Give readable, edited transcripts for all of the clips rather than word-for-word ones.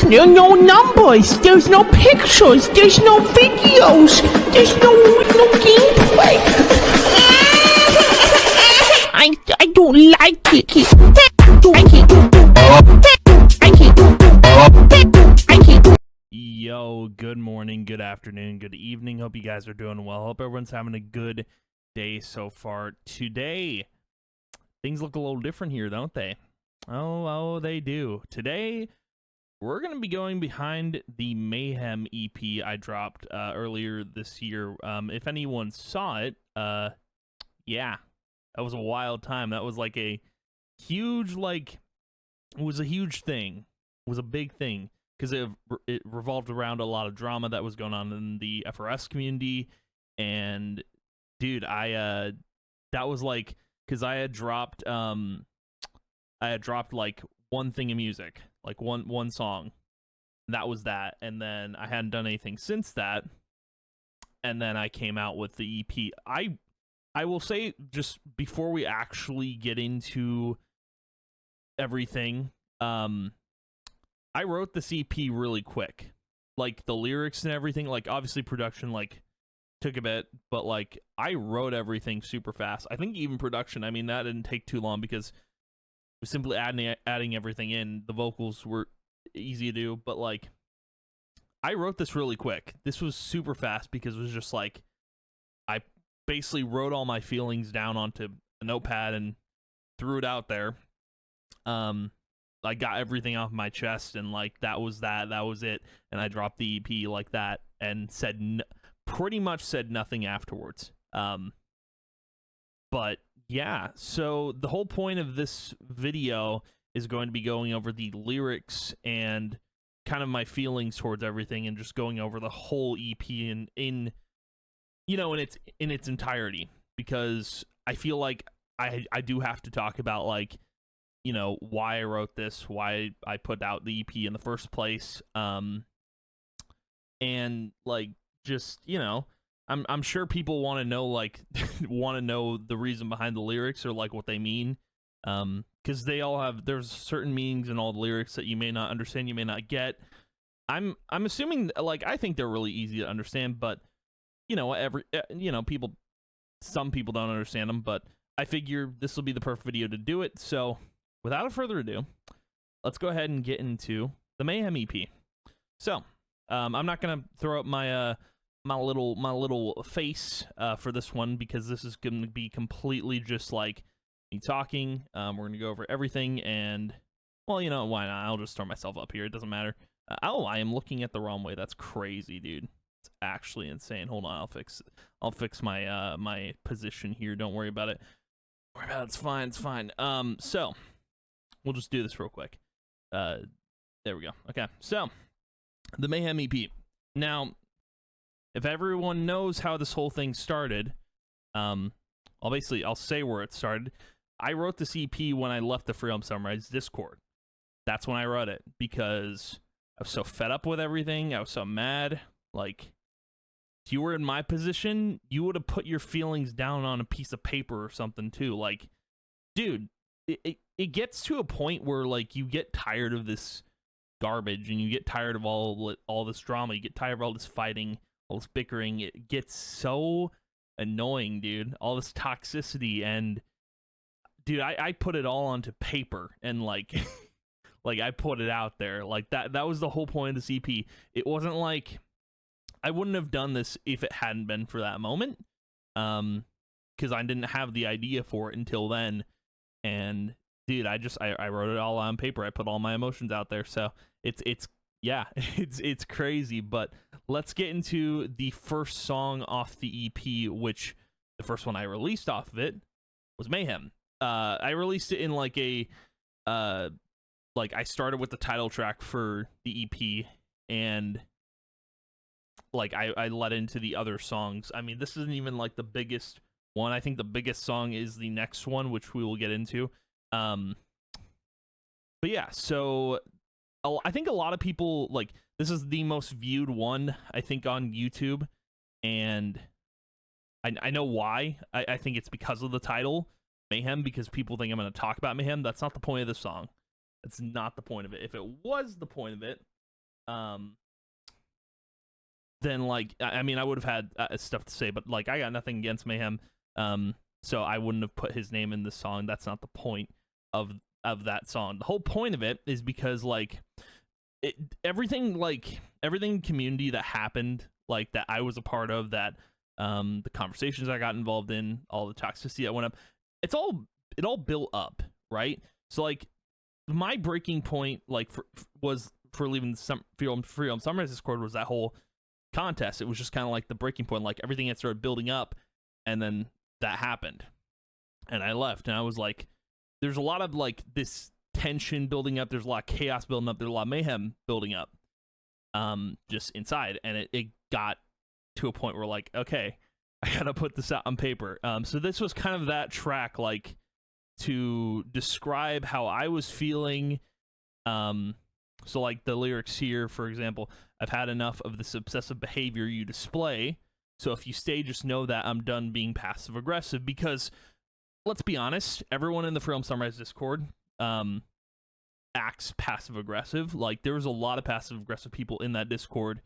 no numbers, there's no pictures, there's no videos, there's no gameplay. I don't like it. Yo, good morning, good afternoon, good evening. Hope you guys are doing well. Hope everyone's having a good day so far. Today, things look a little different here, don't they? Oh, they do. Today, we're going to be going behind the Mayhem EP I dropped earlier this year. If anyone saw it, yeah, that was a wild time. That was like a huge, it was a huge thing. It was a big thing because it revolved around a lot of drama that was going on in the FRS community. And dude, that was like, because I had dropped like one thing of music, like one song. That was that. And then I hadn't done anything since that. And then I came out with the EP. I will say, just before we actually get into everything, I wrote this EP really quick. Like, the lyrics and everything, like, obviously production, like, took a bit, but, like, I wrote everything super fast. I think even production, I mean, that didn't take too long because we're simply adding everything in. The vocals were easy to do, but, like, I wrote this really quick. This was super fast because it was just, like, I basically wrote all my feelings down onto a notepad and threw it out there. I got everything off my chest, and like that was it, and I dropped the EP like that and pretty much said nothing afterwards. But yeah, so the whole point of this video is going to be going over the lyrics and kind of my feelings towards everything, and just going over the whole EP in its entirety, because I feel like I do have to talk about, like, you know, why I wrote this, why I put out the EP in the first place, and like, just, you know, I'm sure people want to know, like, the reason behind the lyrics, or like what they mean, because there's certain meanings in all the lyrics that you may not understand, you may not get. I'm assuming, like, I think they're really easy to understand, but you know, some people don't understand them, but I figure this will be the perfect video to do it. So without further ado, let's go ahead and get into the Mayhem EP. So, I'm not gonna throw up my little face for this one, because this is gonna be completely just like me talking. We're gonna go over everything, and well, you know, why not? I'll just throw myself up here. It doesn't matter. I am looking at the wrong way. That's crazy, dude. It's actually insane. Hold on, I'll fix my my position here. Don't worry about it. Don't worry about it. It's fine. It's fine. So we'll just do this real quick. There we go. Okay, so the Mayhem EP. Now, if everyone knows how this whole thing started, I'll say where it started. I wrote this EP when I left the Freedom Sunrise Discord. That's when I wrote it, because I was so fed up with everything. I was so mad. Like, if you were in my position, you would have put your feelings down on a piece of paper or something too. Like, dude, it gets to a point where, like, you get tired of this garbage, and you get tired of all this drama. You get tired of all this fighting, all this bickering. It gets so annoying, dude. All this toxicity, and dude, I put it all onto paper, and like, like, I put it out there. Like, that was the whole point of this EP. It wasn't like I wouldn't have done this if it hadn't been for that moment, because I didn't have the idea for it until then. And dude, I wrote it all on paper. I put all my emotions out there. So it's it's crazy. But let's get into the first song off the EP, which the first one I released off of it was Mayhem. I released it in like a like, I started with the title track for the EP, and like I led into the other songs. I mean, this isn't even like the biggest one. I think the biggest song is the next one, which we will get into. But yeah, so I think a lot of people, like, this is the most viewed one, I think, on YouTube, and I know why. I think it's because of the title, Mayhem, because people think I'm going to talk about Mayhem. That's not the point of the song. That's not the point of it. If it was the point of it, then like I mean I would have had stuff to say, but like I got nothing against Mayhem, so I wouldn't have put his name in this song. That's not the point of that song. The whole point of it is because like everything community that happened, like that I was a part of, that the conversations I got involved in, all the toxicity that went up, it all built up, right? So like my breaking point like for leaving some Freedom Sunrise Discord was that whole contest. It was just kind of like the breaking point, like everything had started building up, and then that happened and I left, and I was like, there's a lot of like this tension building up, there's a lot of chaos building up, there's a lot of mayhem building up just inside, and it got to a point where like, okay, I gotta put this out on paper. So this was kind of that track, like to describe how I was feeling. So like the lyrics here, for example, I've had enough of this obsessive behavior you display. So if you stay, just know that I'm done being passive aggressive. Because let's be honest, everyone in the Freedom Sunrise Discord acts passive aggressive. Like there was a lot of passive aggressive people in that Discord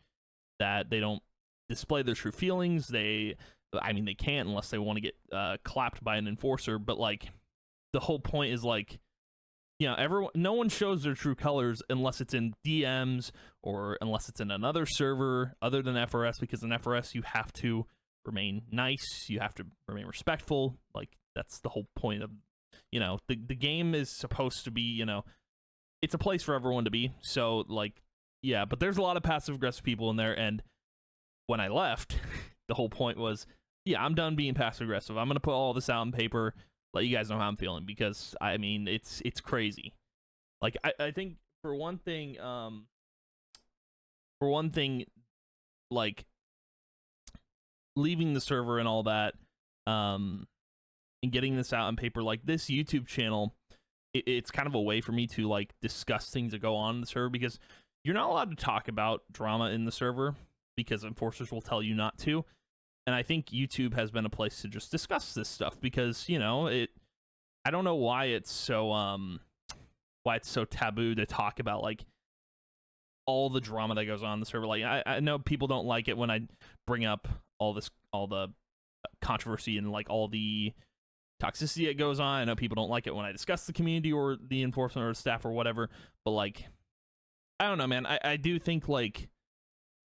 that they don't display their true feelings. They can't unless they want to get clapped by an enforcer. But like the whole point is like, you know, no one shows their true colors unless it's in DMs or unless it's in another server other than FRS, because in FRS you have to remain nice, you have to remain respectful. Like that's the whole point of, you know, the game is supposed to be, you know, it's a place for everyone to be. So like, yeah, but there's a lot of passive aggressive people in there, and when I left, the whole point was, yeah, I'm done being passive aggressive. I'm gonna put all this out on paper, let you guys know how I'm feeling, because I mean it's crazy. Like I think for one thing, like leaving the server and all that, and getting this out on paper, like this YouTube channel, it's kind of a way for me to like discuss things that go on in the server, because you're not allowed to talk about drama in the server because enforcers will tell you not to. And I think YouTube has been a place to just discuss this stuff, because, you know, I don't know why it's so taboo to talk about like all the drama that goes on in the server. Like I know people don't like it when I bring up all the controversy and like all the toxicity that goes on. I know people don't like it when I discuss the community or the enforcement or staff or whatever, but like, I don't know, man. I do think like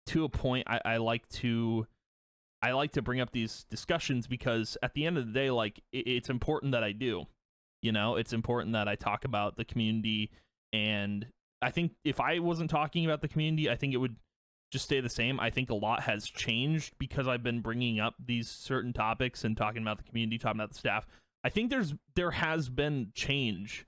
to a point, I like to bring up these discussions, because at the end of the day, like it's important that I do, you know, it's important that I talk about the community. And I think if I wasn't talking about the community, I think it would just stay the same. I think a lot has changed because I've been bringing up these certain topics and talking about the community, talking about the staff. I think there has been change,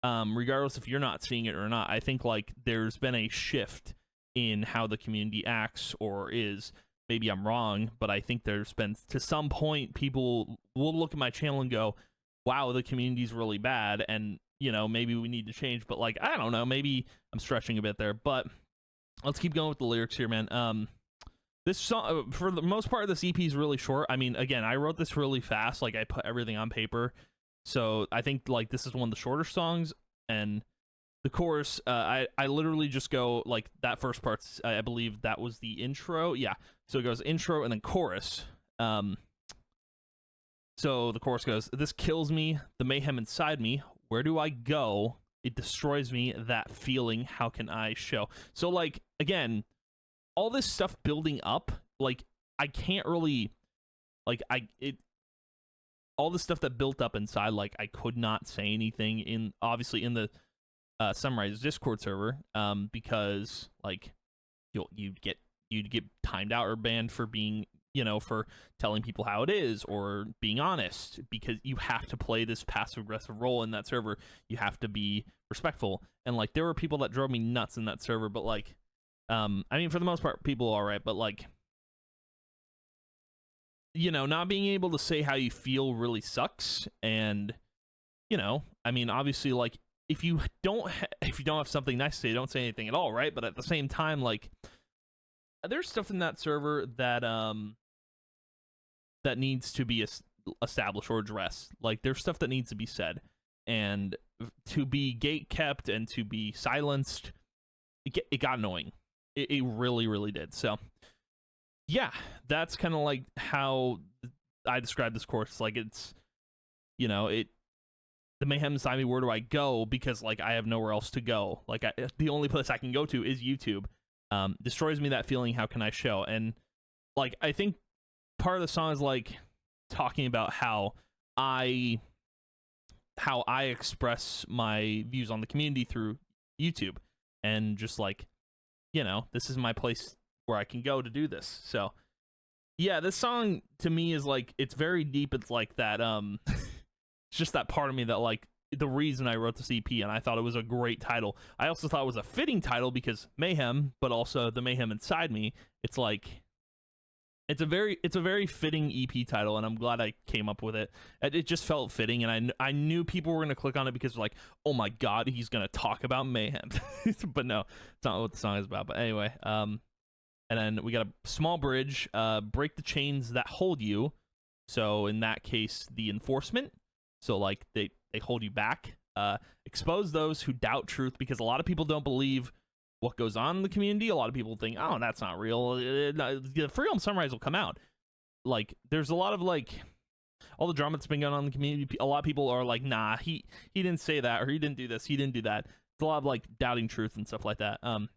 regardless if you're not seeing it or not. I think like there's been a shift in how the community acts or is. Maybe I'm wrong, but I think there's been, to some point, people will look at my channel and go, wow, the community's really bad, and, you know, maybe we need to change. But like, I don't know, maybe I'm stretching a bit there, but let's keep going with the lyrics here, man. This song, for the most part, this EP is really short. I mean, again, I wrote this really fast, like I put everything on paper, so I think like this is one of the shorter songs. And the chorus, I literally just go like that first part. I believe that was the intro. Yeah. So it goes intro and then chorus. So the chorus goes, "This kills me, the mayhem inside me. Where do I go? It destroys me, that feeling. How can I show?" So like, again, all this stuff building up, like I can't really, like all the stuff that built up inside, like I could not say anything obviously in the Sunrise Discord server, because like you'd get timed out or banned for being, you know, for telling people how it is or being honest, because you have to play this passive aggressive role in that server. You have to be respectful, and like there were people that drove me nuts in that server, but like I mean, for the most part, people are all right, but like, you know, not being able to say how you feel really sucks. And, you know, I mean, obviously, like if you don't have something nice to say, don't say anything at all, right? But at the same time, like there's stuff in that server that that needs to be established or addressed. Like there's stuff that needs to be said, and to be gate kept and to be silenced, it got annoying. It really, really did. So yeah, that's kind of like how I describe this course. Like, it's, you know, the Mayhem inside me, where do I go? Because like I have nowhere else to go. Like the only place I can go to is YouTube. Destroys me that feeling. How can I show? And like I think part of the song is like talking about how I express my views on the community through YouTube, and just like, you know, this is my place where I can go to do this. So yeah, this song to me is like, it's very deep. It's like that it's just that part of me that like the reason I wrote this EP, and I thought it was a great title. I also thought it was a fitting title because Mayhem, but also the Mayhem inside me. It's like it's a very fitting EP title, and I'm glad I came up with it. It just felt fitting, and I knew people were gonna click on it because they're like, oh my god, he's gonna talk about Mayhem. But no, it's not what the song is about. But anyway, and then we got a small bridge, break the chains that hold you. So in that case, the enforcement. So like they hold you back. Expose those who doubt truth, because a lot of people don't believe what goes on in the community. A lot of people think, oh, that's not real. The Freedom Sunrise will come out. Like, there's a lot of like all the drama that's been going on in the community. A lot of people are like, nah, he didn't say that, or he didn't do this, he didn't do that. It's a lot of like doubting truth and stuff like that. And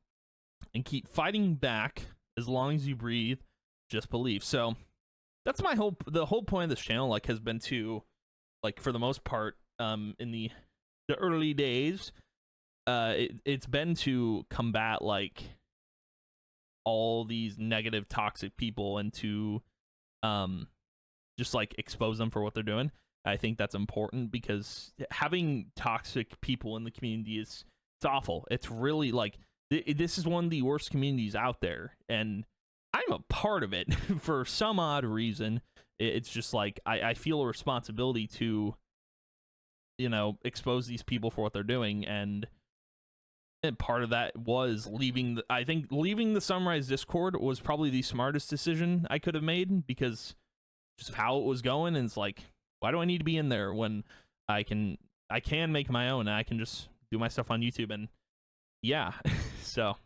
keep fighting back as long as you breathe. Just believe. So that's the whole point of this channel, like, has been to, like, for the most part, in the early days, it's been to combat like all these negative, toxic people, and to just like expose them for what they're doing. I think that's important, because having toxic people in the community it's awful. It's really like this is one of the worst communities out there, and I'm a part of it for some odd reason. It's just like I feel a responsibility to, you know, expose these people for what they're doing, and part of that was leaving. I think leaving the Sunrise Discord was probably the smartest decision I could have made, because just how it was going, and it's like, why do I need to be in there when I can make my own, and I can just do my stuff on YouTube? And yeah, so,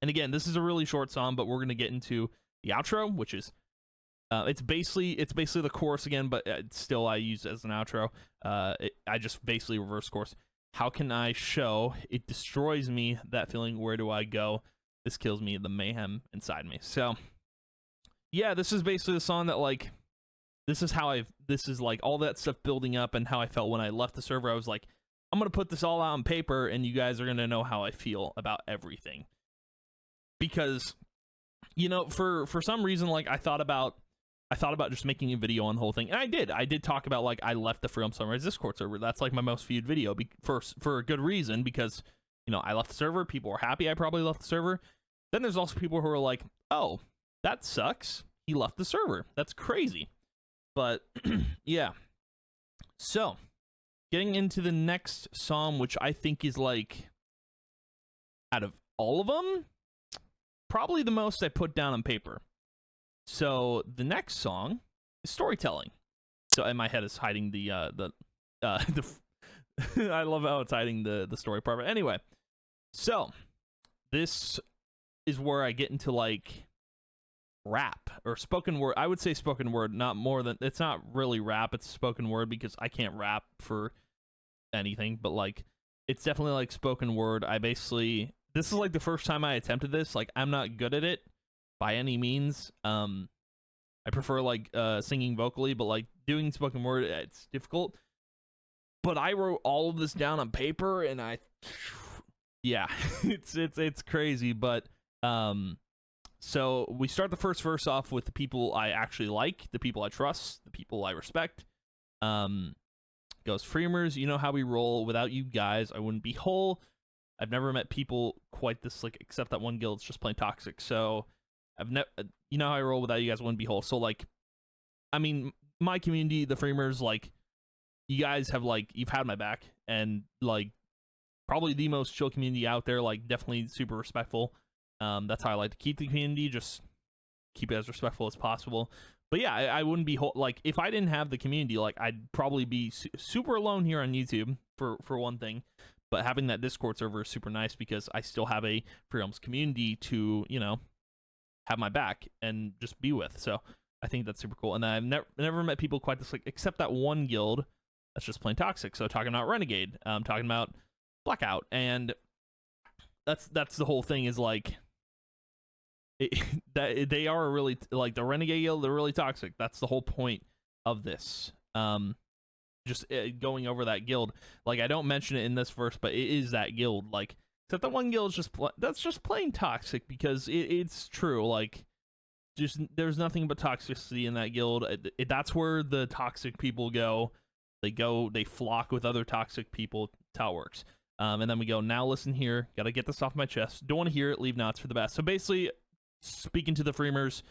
and again, this is a really short song, but we're gonna get into the outro, which is it's basically the chorus again, but still I use it as an outro. I just basically reverse chorus. How can I show? It destroys me, that feeling. Where do I go? This kills me, the mayhem inside me. So yeah, this is basically the song that, like, this is like all that stuff building up, and how I felt when I left the server. I was like, I'm gonna put this all out on paper, and you guys are gonna know how I feel about everything. Because, you know, for some reason, like, I thought about just making a video on the whole thing, and I did talk about, like, I left the Freedom Sunrise Discord server. That's like my most viewed video, for a good reason, because, you know, I left the server, people were happy I probably left the server. Then there's also people who are like, oh, that sucks, he left the server, that's crazy. But yeah, so getting into the next song, which I think is, like, out of all of them, probably the most I put down on paper. So the next song is Storytelling. So in my head is hiding the I love how it's hiding the story part. But anyway, so this is where I get into, like, rap or spoken word. I would say spoken word, not more than, it's not really rap, it's spoken word, because I can't rap for anything, but like it's definitely like spoken word. This is like the first time I attempted this. Like, I'm not good at it by any means. I prefer like singing vocally, but like doing spoken word, it's difficult. But I wrote all of this down on paper, and yeah, it's crazy. But so we start the first verse off with the people I actually like, the people I trust, the people I respect. Goes, Freemers, you know how we roll. Without you guys, I wouldn't be whole. I've never met people quite this slick, except that one guild's just plain toxic. So you know how I roll. Without you guys, I wouldn't be whole. So, like, I mean, my community, the Freemers, like, you guys have, like, you've had my back, and, like, probably the most chill community out there. Like, definitely super respectful. That's how I like to keep the community, just keep it as respectful as possible. But yeah, I wouldn't be like, if I didn't have the community, like, I'd probably be super alone here on YouTube for one thing. But having that Discord server is super nice because I still have a Free Realms community to, you know, have my back and just be with. So I think that's super cool. And I've never met people quite this, like, except that one guild that's just plain toxic. So talking about Renegade, talking about Blackout, and that's the whole thing, is like that they are really, like, the Renegade guild, they're really toxic. That's the whole point of this. Just going over that guild, like, I don't mention it in this verse, but it is that guild, like, except that one guild is just that's just plain toxic, because it's true, like, just there's nothing but toxicity in that guild. That's where the toxic people go. They flock with other toxic people. That's how it works. And then we go, now listen here, gotta get this off my chest, don't want to hear it, leave now, it's for the best. So basically, speaking to the Freemers,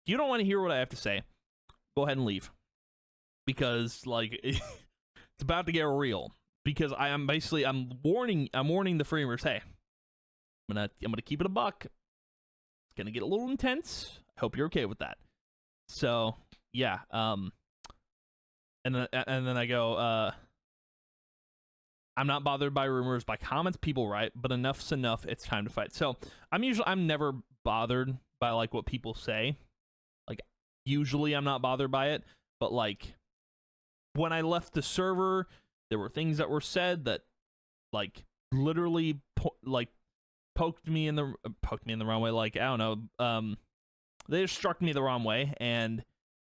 if you don't want to hear what I have to say, go ahead and leave, because, like, it's about to get real. Because I'm warning the Freemers, hey, I'm gonna keep it a buck. It's gonna get a little intense. I hope you're okay with that. So yeah, and then I go, I'm not bothered by rumors, by comments people write, but enough's enough. It's time to fight. So I'm never bothered by, like, what people say. Like, usually I'm not bothered by it, but, like, when I left the server, there were things that were said that, like, literally poked me in the wrong way. Like, I don't know, they just struck me the wrong way, and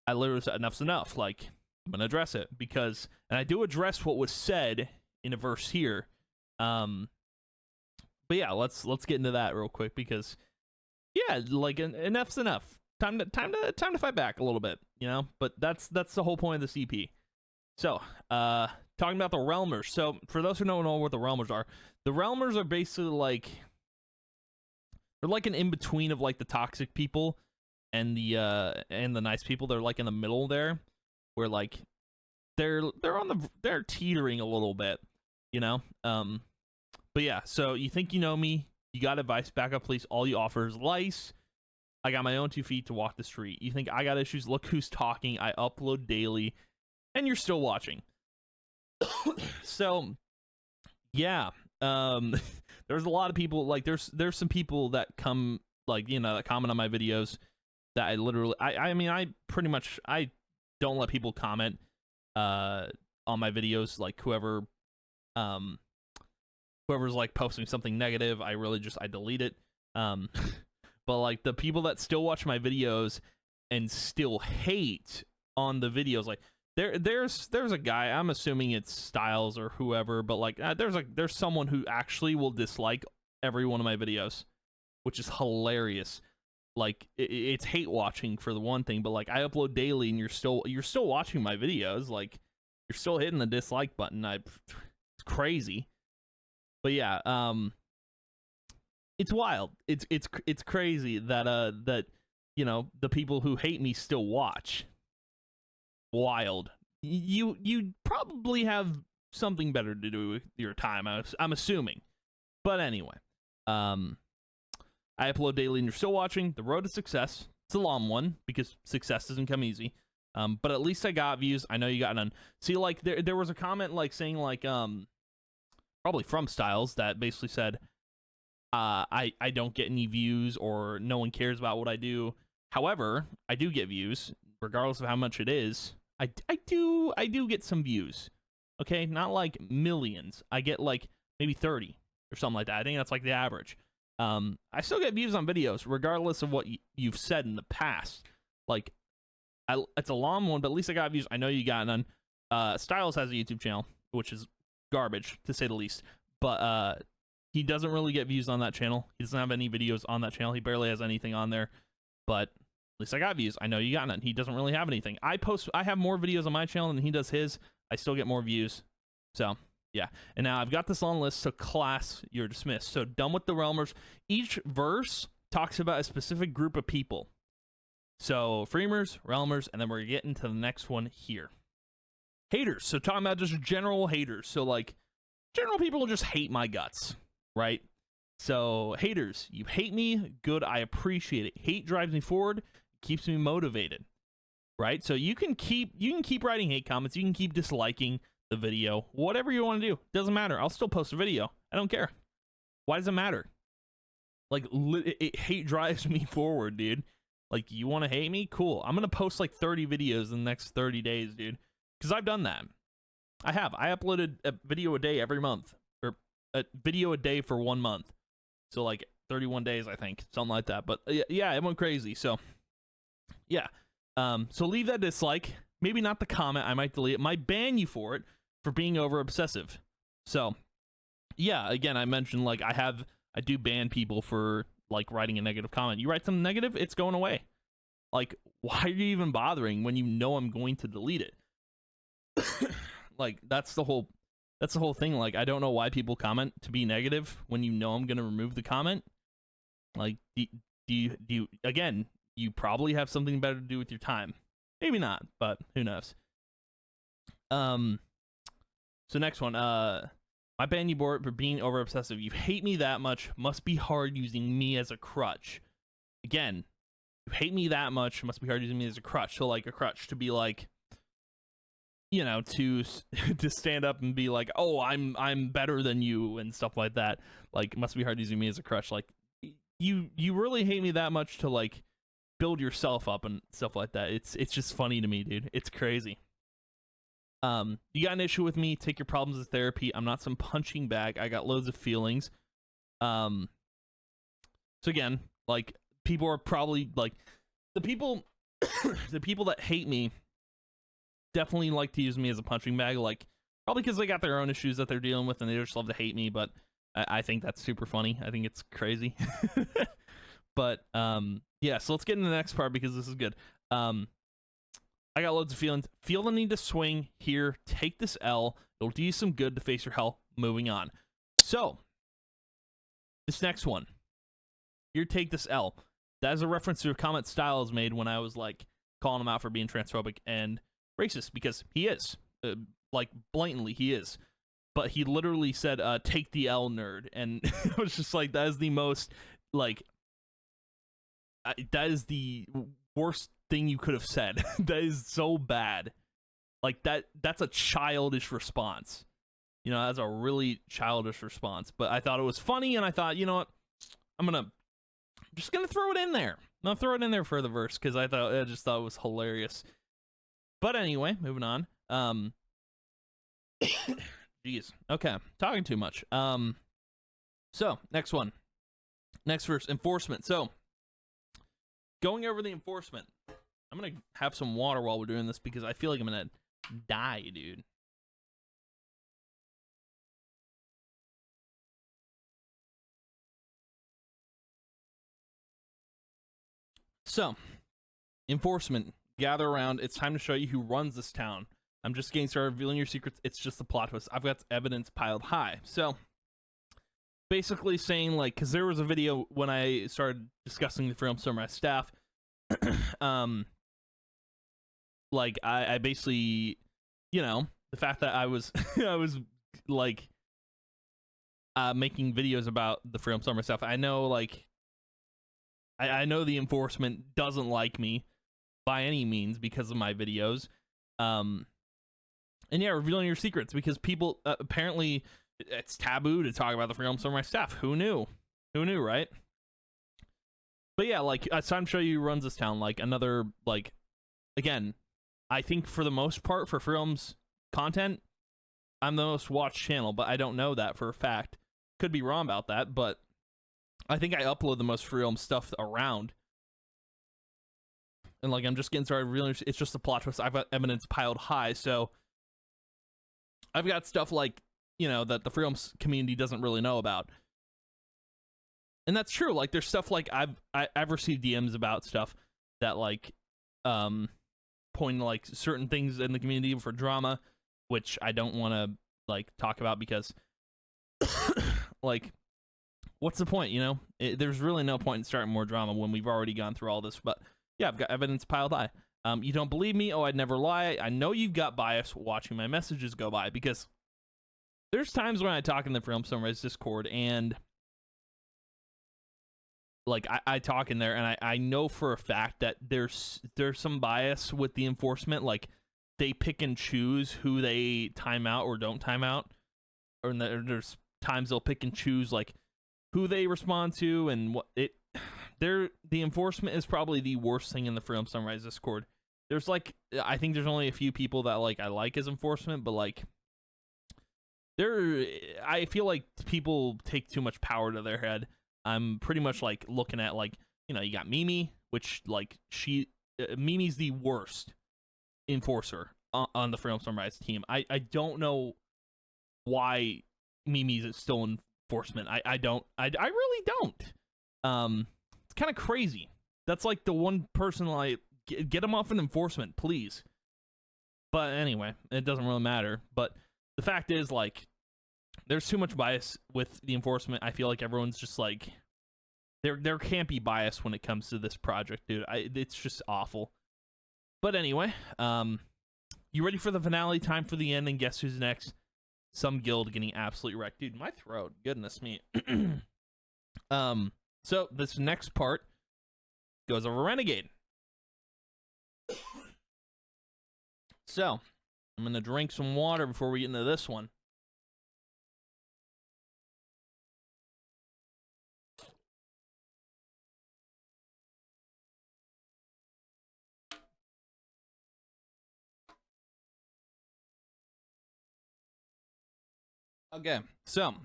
I literally said, enough's enough. Like, I'm gonna address it, because, and I do address what was said in a verse here. But yeah, let's get into that real quick, because yeah, like, enough's enough. Time to fight back a little bit, you know. But that's the whole point of this EP. So, talking about the Realmers. So, for those who don't know what the Realmers are basically, like, they're like an in-between of, like, the toxic people and the nice people. They're, like, in the middle there, where, like, they're teetering a little bit, you know. But yeah, so you think you know me, you got advice, backup police, all you offer is lice. I got my own 2 feet to walk the street. You think I got issues, look who's talking. I upload daily, and you're still watching. So yeah, there's a lot of people, like, there's some people that come, like, you know, that comment on my videos that I literally, I mean, I pretty much, I don't let people comment on my videos. Like, whoever's, like, posting something negative, I really just, I delete it. But, like, the people that still watch my videos and still hate on the videos, like, there's a guy, I'm assuming it's Styles or whoever, but, like, there's someone who actually will dislike every one of my videos, which is hilarious. Like, it's hate watching for the one thing, but, like, I upload daily, and you're still watching my videos. Like, you're still hitting the dislike button. It's crazy. But yeah, it's wild. It's crazy that you know, the people who hate me still watch. Wild. You probably have something better to do with your time, I'm assuming. But anyway, I upload daily, and you're still watching. The road to success. It's a long one, because success doesn't come easy. But at least I got views. I know you got none. See, like, there was a comment, like, saying, like, probably from Styles, that basically said, I don't get any views, or no one cares about what I do. However, I do get views, regardless of how much it is. I do get some views. Okay, not like millions. I get, like, maybe 30 or something like that. I think that's, like, the average. I still get views on videos, regardless of what you've said in the past. Like, it's a long one, but at least I got views. I know you got none. Styles has a YouTube channel, which is garbage, to say the least. But he doesn't really get views on that channel. He doesn't have any videos on that channel. He barely has anything on there. But at least I got views. I know you got none. He doesn't really have anything. I have more videos on my channel than he does his. I still get more views. So yeah, and now I've got this on list, so class, you're dismissed. So done with the Realmers. Each verse talks about a specific group of people. So Freemers, Realmers, and then we're getting to the next one here. Haters. So talking about just general haters. So, like, general people just hate my guts, right? So haters, you hate me, good, I appreciate it. Hate drives me forward, keeps me motivated, right? So you can keep writing hate comments, you can keep disliking. the video, whatever you want to do. Doesn't matter. I'll still post a video. I don't care. Why does it matter? Like, hate drives me forward, dude. Like, you want to hate me? Cool. I'm going to post like 30 videos in the next 30 days, dude. Because I've done that. I have. I uploaded a video a day every month. Or a video a day for 1 month. So, like, 31 days, I think. Something like that. But, yeah, it went crazy. So, yeah. So leave that dislike. Maybe not the comment. I might delete it. Might ban you for it for being over obsessive. So, yeah, again, I mentioned, like, I do ban people for, like, writing a negative comment. You write something negative, it's going away. Like, why are you even bothering when you know I'm going to delete it? Like, that's the whole thing. Like, I don't know why people comment to be negative when you know I'm going to remove the comment. Like, do you, again, you probably have something better to do with your time. Maybe not, but who knows. So next one, my ban you board for being over obsessive. You hate me that much. Must be hard using me as a crutch. Again, you hate me that much. Must be hard using me as a crutch. So like a crutch to be like, you know, to stand up and be like, oh, I'm better than you and stuff like that. Like, must be hard using me as a crutch. Like, you really hate me that much to like build yourself up and stuff like that. It's just funny to me, dude. It's crazy. You got an issue with me, take your problems as therapy. I'm not some punching bag. I got loads of feelings. So again, like, people are probably like, the people that hate me definitely like to use me as a punching bag, like, probably because they got their own issues that they're dealing with and they just love to hate me. But I think that's super funny. I think it's crazy. But yeah, so let's get into the next part because this is good. I got loads of feelings. Feel the need to swing here. Take this L. It'll do you some good to face your hell. Moving on. So, this next one. Here, take this L. That is a reference to a comment Styles made when I was, like, calling him out for being transphobic and racist, because he is. Like, blatantly, he is. But he literally said, take the L, nerd. And I was just like, that is the most, like, that is the worst thing you could have said. That is so bad. Like, that's a childish response. You know, that's a really childish response. But I thought it was funny, and I thought, you know what, I'm just gonna throw it in there. I'm gonna throw it in there for the verse because I just thought it was hilarious. But anyway, moving on. Jeez. Okay, talking too much. So next one, next verse, enforcement. So going over the enforcement. I'm gonna have some water while we're doing this because I feel like I'm gonna die, dude. So, enforcement, gather around. It's time to show you who runs this town. I'm just getting started revealing your secrets. It's just a plot twist. I've got evidence piled high. So, basically saying, like, because there was a video when I started discussing the film to my staff. Like, I basically, you know, the fact that I was like making videos about the Freedom Summer stuff. I know, like, I know the enforcement doesn't like me by any means because of my videos. And yeah, revealing your secrets because people apparently it's taboo to talk about the Freedom Summer staff. Who knew? Who knew, right? But yeah, like, it's time to show you who runs this town. Like, another, like, again, I think for the most part for Freedom's content, I'm the most watched channel, but I don't know that for a fact. Could be wrong about that, but I think I upload the most Freedom stuff around. And, like, I'm just getting started. Really, it's just a plot twist. I've got evidence piled high, so I've got stuff, like, you know, that the Freedom community doesn't really know about. And that's true. Like, there's stuff, like, I've received DMs about stuff that, like, pointing to, like, certain things in the community for drama, which I don't want to, like, talk about because, like, what's the point, you know? There's really no point in starting more drama when we've already gone through all this. But yeah, I've got evidence piled high. You don't believe me? Oh, I'd never lie. I know you've got bias watching my messages go by because there's times when I talk in the Film Sunrise Discord and, like, I talk in there and I know for a fact that there's some bias with the enforcement. Like, they pick and choose who they time out or don't time out, or there's times they'll pick and choose like who they respond to and what it. The enforcement is probably the worst thing in the Freedom Sunrise Discord. There's like, I think there's only a few people that like I like as enforcement, but like I feel like people take too much power to their head. I'm pretty much like looking at like, you know, you got Mimi, which like Mimi's the worst enforcer on the Freedom Sunrise team. I don't know why Mimi's still in enforcement. I really don't. It's kind of crazy. That's like the one person like get him off an enforcement, please. But anyway, it doesn't really matter. But the fact is, like, there's too much bias with the enforcement. I feel like everyone's just like, there can't be bias when it comes to this project, dude. It's just awful. But anyway, you ready for the finale? Time for the end, and guess who's next? Some guild getting absolutely wrecked, dude. My throat, goodness me. So this next part goes over Renegade. So I'm gonna drink some water before we get into this one. Okay, so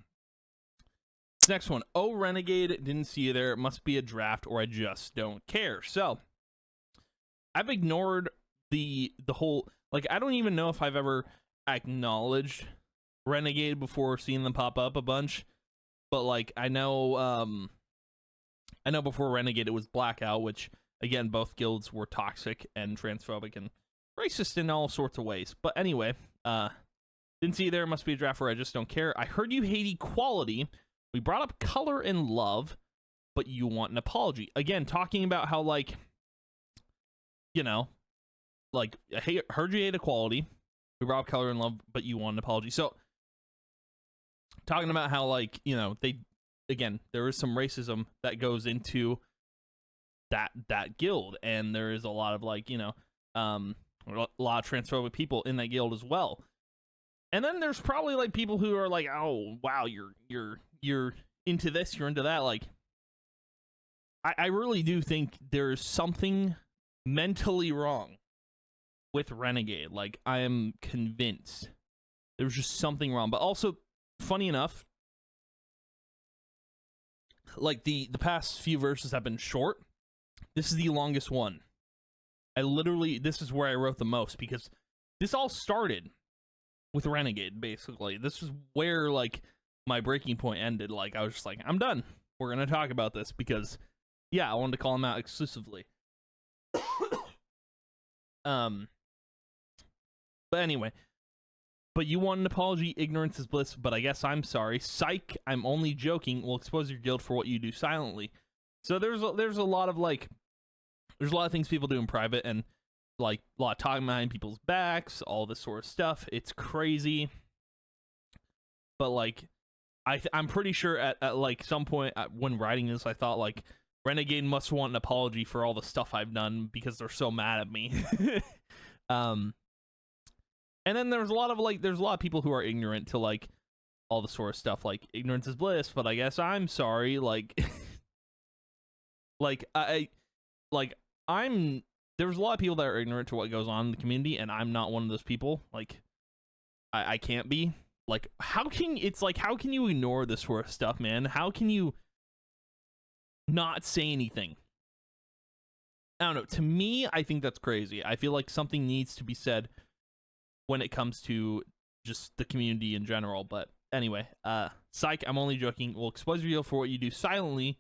this next one. Oh, Renegade, didn't see you there. It must be a draft, or I just don't care. So I've ignored the whole, like, I don't even know if I've ever acknowledged Renegade before seeing them pop up a bunch. But like I know before Renegade it was Blackout, which again both guilds were toxic and transphobic and racist in all sorts of ways. But anyway, didn't see you there. Must be a draft where I just don't care. I heard you hate equality. We brought up color and love, but you want an apology. Again, talking about how, like, you know, like, I heard you hate equality. We brought up color and love, but you want an apology. So, talking about how, like, you know, there is some racism that goes into that guild, and there is a lot of, like, you know, a lot of transphobic people in that guild as well. And then there's probably like people who are like, oh wow, you're into this, you're into that. Like, I really do think there's something mentally wrong with Renegade. Like, I am convinced there's just something wrong. But also, funny enough, like the past few verses have been short. This is the longest one. This is where I wrote the most, because this all started with Renegade, basically. This is where, like, my breaking point ended. Like, I was just like, I'm done. We're gonna talk about this because, yeah, I wanted to call him out exclusively. But anyway, but you want an apology. Ignorance is bliss, but I guess I'm sorry. Psych, I'm only joking. We'll expose your guild for what you do silently. So there's a lot of, like, there's a lot of things people do in private, and like a lot of talking behind people's backs, all this sort of stuff. It's crazy. But like, I'm pretty sure at like some point when writing this, I thought like Renegade must want an apology for all the stuff I've done because they're so mad at me. And then there's a lot of people who are ignorant to like all the sort of stuff. Like, ignorance is bliss, but I guess I'm sorry. Like, there's a lot of people that are ignorant to what goes on in the community, and I'm not one of those people. Like, I can't be. Like, how can you ignore this sort of stuff, man? How can you not say anything? I don't know. To me, I think that's crazy. I feel like something needs to be said when it comes to just the community in general. But anyway, psych, I'm only joking. We'll expose you for what you do silently.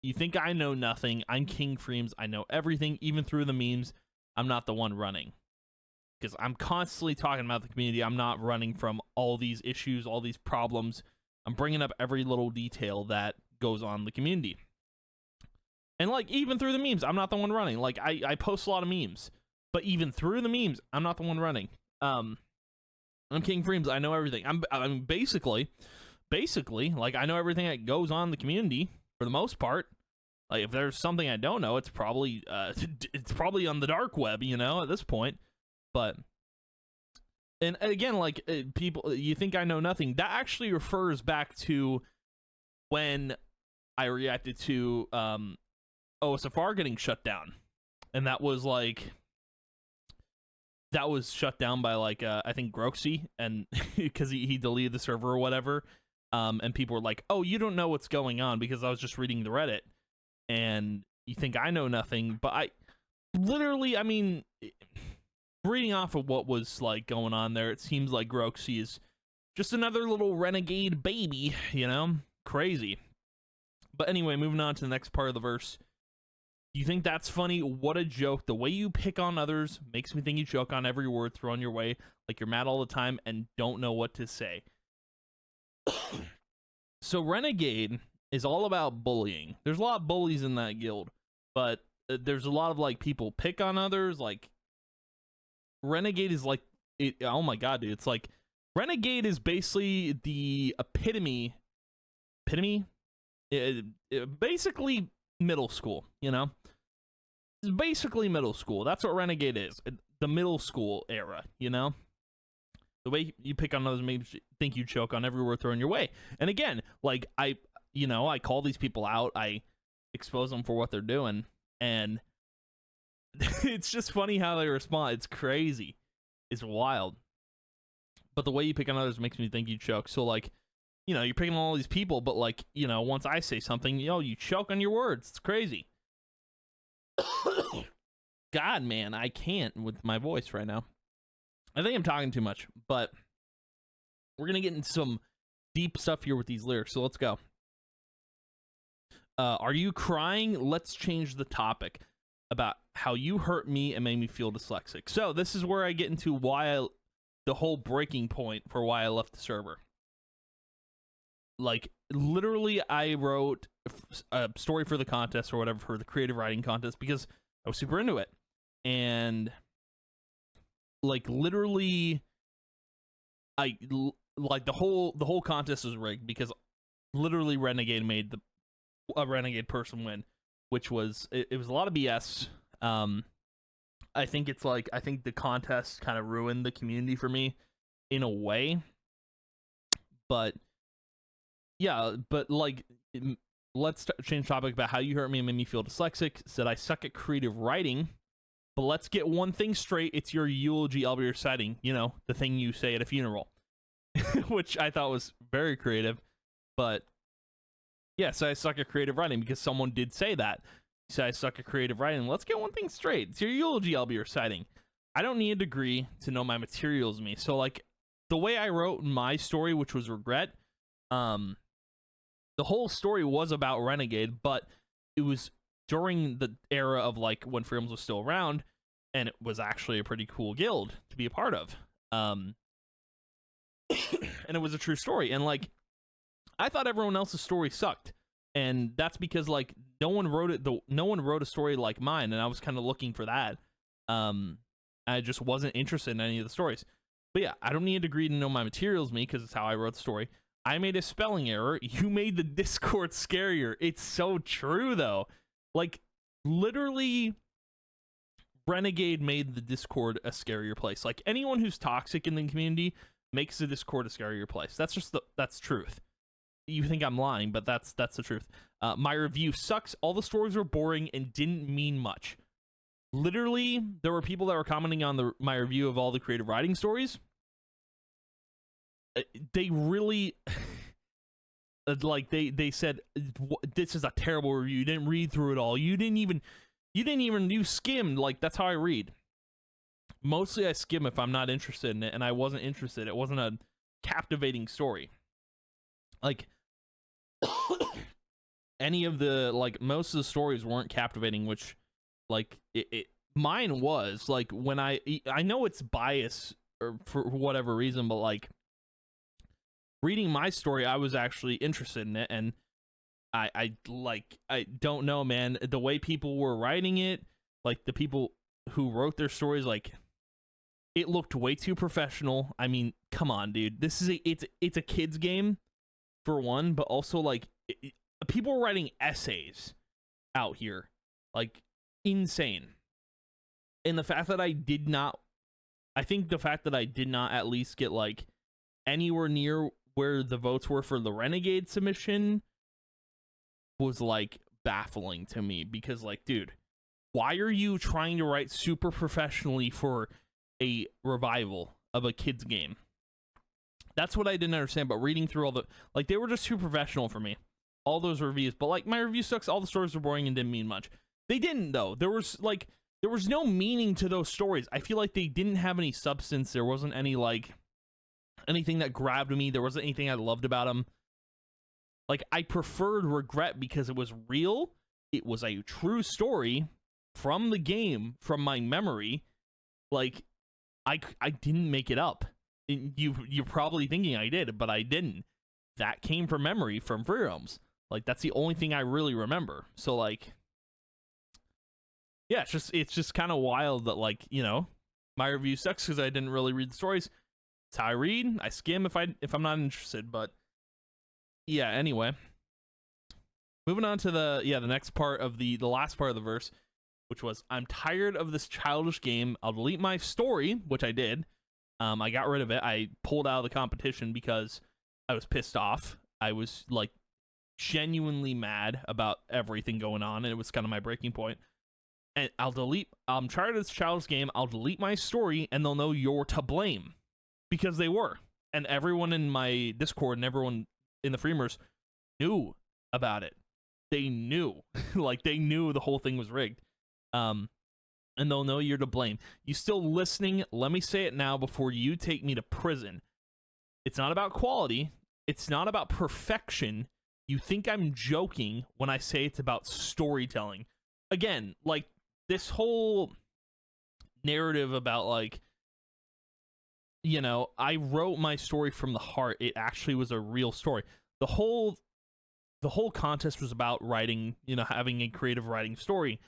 You think I know nothing. I'm King Freems. I know everything, even through the memes. I'm not the one running. Because I'm constantly talking about the community. I'm not running from all these issues, all these problems. I'm bringing up every little detail that goes on in the community. And, like, even through the memes, I'm not the one running. Like, I post a lot of memes. But even through the memes, I'm not the one running. I'm King Freems. I know everything. I'm basically, like, I know everything that goes on in the community. For the most part, like, if there's something I don't know, it's probably on the dark web, you know, at this point. But and again, like people, you think I know nothing. That actually refers back to when I reacted to OSFR getting shut down, and that was shut down by like I think Groxy, and because he deleted the server or whatever, and people were like, oh, you don't know what's going on because I was just reading the Reddit, and you think I know nothing, but I literally, I mean, reading off of what was like going on there, it seems like Groxy is just another little renegade baby, you know, crazy. But anyway, moving on to the next part of the verse. You think that's funny? What a joke. The way you pick on others makes me think you choke on every word thrown your way, like you're mad all the time and don't know what to say. So Renegade is all about bullying. There's a lot of bullies in that guild, but there's a lot of like people pick on others. Like Renegade is like, oh my god, dude. It's like Renegade is basically the epitome, basically middle school, you know? It's basically middle school. That's what Renegade is. The middle school era, you know? The way you pick on others makes you think you choke on every word thrown your way. And again, like I call these people out. I expose them for what they're doing. And it's just funny how they respond. It's crazy. It's wild. But the way you pick on others makes me think you choke. So like, you know, you're picking on all these people, but like, you know, once I say something, you know, you choke on your words. It's crazy. God, man, I can't with my voice right now. I think I'm talking too much, but we're going to get into some deep stuff here with these lyrics. So let's go. Are you crying? Let's change the topic about how you hurt me and made me feel dyslexic. So this is where I get into the whole breaking point for why I left the server. Like, literally, I wrote a story for the contest or whatever, for the creative writing contest, because I was super into it. And, like, literally, the whole contest was rigged because literally Renegade made a Renegade person win, which was, it was a lot of BS. I think the contest kind of ruined the community for me in a way. But yeah, but like, let's change topic about how you hurt me and made me feel dyslexic. Said I suck at creative writing, but let's get one thing straight. It's your eulogy I'll be reciting, you know, the thing you say at a funeral, which I thought was very creative. But yeah, so I suck at creative writing because someone did say that. So I suck at creative writing. Let's get one thing straight. It's your eulogy I'll be reciting. I don't need a degree to know my materials me. So like the way I wrote my story, which was regret, the whole story was about Renegade, but it was during the era of like when Freedoms was still around, and it was actually a pretty cool guild to be a part of. And it was a true story. And like, I thought everyone else's story sucked. And that's because like no one wrote a story like mine, and I was kind of looking for that. I just wasn't interested in any of the stories. But yeah, I don't need a degree to know my materials me, because it's how I wrote the story. I made a spelling error. You made the Discord scarier. It's so true, though. Like, literally, Renegade made the Discord a scarier place. Like, anyone who's toxic in the community makes the Discord a scarier place. That's truth. You think I'm lying, but that's the truth. My review sucks. All the stories were boring and didn't mean much. Literally, there were people that were commenting on my review of all the creative writing stories. They really like they said this is a terrible review. You didn't read through it all. You didn't even skim. Like, that's how I read. Mostly I skim if I'm not interested in it, and I wasn't interested. It wasn't a captivating story. Like any of the, like, most of the stories weren't captivating, which like mine was. Like, when I know it's bias or for whatever reason, but like reading my story, I was actually interested in it, and I don't know, man, the way people were writing it, like the people who wrote their stories, like it looked way too professional. I mean, come on, dude. This is it's a kids game for one, but also like people were writing essays out here, like insane. And the fact that I did not I think the fact that I did not at least get like anywhere near where the votes were for the Renegade submission was like baffling to me, because like, dude, why are you trying to write super professionally for a revival of a kid's game? That's what I didn't understand. But reading through all the, like, they were just too professional for me, all those reviews. But like, my review sucks, all the stories were boring and didn't mean much. They didn't, though. There was no meaning to those stories. I feel like they didn't have any substance. There wasn't any like anything that grabbed me. There wasn't anything I loved about them. Like, I preferred Regret because it was real. It was a true story from the game, from my memory. Like, I didn't make it up. You're probably thinking I did, but I didn't. That came from memory from Free Roams. Like, that's the only thing I really remember. So like, yeah, it's just kind of wild that, like, you know, my review sucks because I didn't really read the stories. It's how I read. I skim if I'm not interested. But yeah, anyway, moving on to the next part of the last part of the verse, which was, I'm tired of this childish game. I'll delete my story, which I did. I got rid of it. I pulled out of the competition because I was pissed off. I was like genuinely mad about everything going on, and it was kind of my breaking point. And I'm tired of this childish game. I'll delete my story, and they'll know you're to blame, because they were. And everyone in my Discord and everyone in the Freemers knew about it. They knew. Like, they knew the whole thing was rigged. And they'll know you're to blame. You still listening? Let me say it now before you take me to prison. It's not about quality. It's not about perfection. You think I'm joking when I say it's about storytelling. Again, like, this whole narrative about, like, you know, I wrote my story from the heart. It actually was a real story. The whole contest was about writing, you know, having a creative writing story.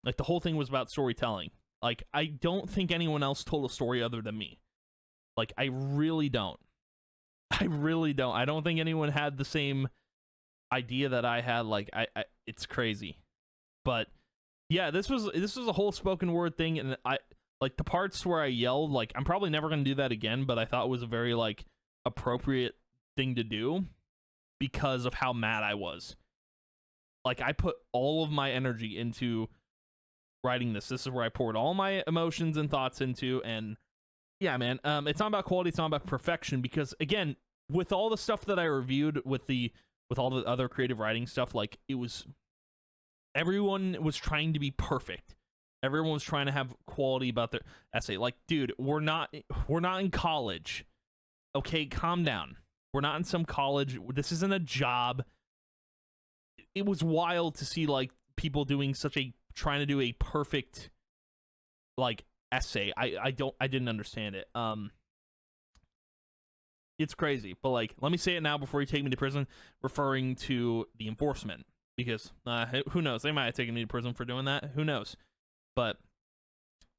Like, the whole thing was about storytelling. Like, I don't think anyone else told a story other than me. Like, I really don't. I don't think anyone had the same idea that I had. Like, I it's crazy. But yeah, this was a whole spoken word thing, and I like the parts where I yelled. Like, I'm probably never gonna do that again, but I thought it was a very like appropriate thing to do because of how mad I was. Like, I put all of my energy into writing this. This is where I poured all my emotions and thoughts into, and yeah, man, it's not about quality, it's not about perfection, because again, with all the stuff that I reviewed, with all the other creative writing stuff, like, it was, everyone was trying to be perfect. Everyone was trying to have quality about their essay. Like, dude, we're not in college. Okay, calm down. We're not in some college. This isn't a job. It was wild to see, like, people trying to do a perfect, like, essay. I didn't understand it. It's crazy. But like, let me say it now before you take me to prison, referring to the enforcement, because who knows, they might have taken me to prison for doing that. Who knows? But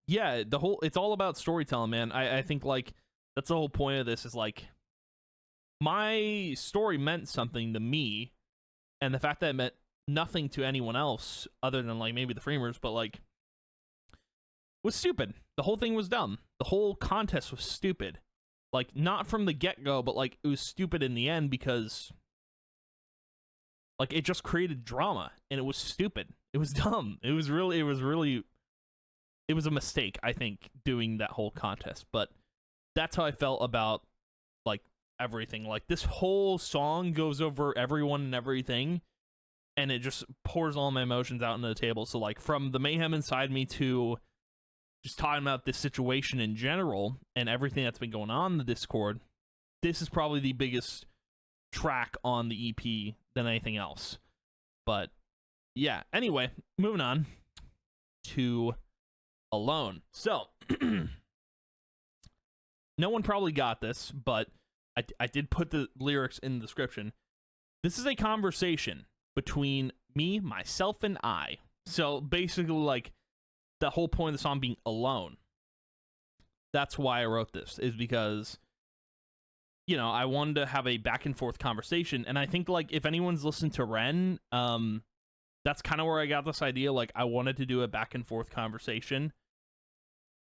yeah, it's all about storytelling, man. I think, like, that's the whole point of this, is like, my story meant something to me, and the fact that it meant nothing to anyone else other than, like, maybe the Freemers, but like, was stupid. The whole thing was dumb. The whole contest was stupid. Like, not from the get-go, but like, it was stupid in the end, because like, it just created drama, and it was stupid. It was dumb. It was a mistake, I think, doing that whole contest. But that's how I felt about, like, everything. Like, this whole song goes over everyone and everything, and it just pours all my emotions out into the table. So like, from the mayhem inside me to just talking about this situation in general and everything that's been going on in the Discord, this is probably the biggest track on the EP than anything else. But yeah, anyway, moving on to Alone. So no one probably got this, but I did put the lyrics in the description. This is a conversation between me, myself, and I. So basically, like, the whole point of the song being alone. That's why I wrote this, is because, you know, I wanted to have a back and forth conversation. And I think, like, if anyone's listened to Ren, that's kind of where I got this idea. Like, I wanted to do a back and forth conversation,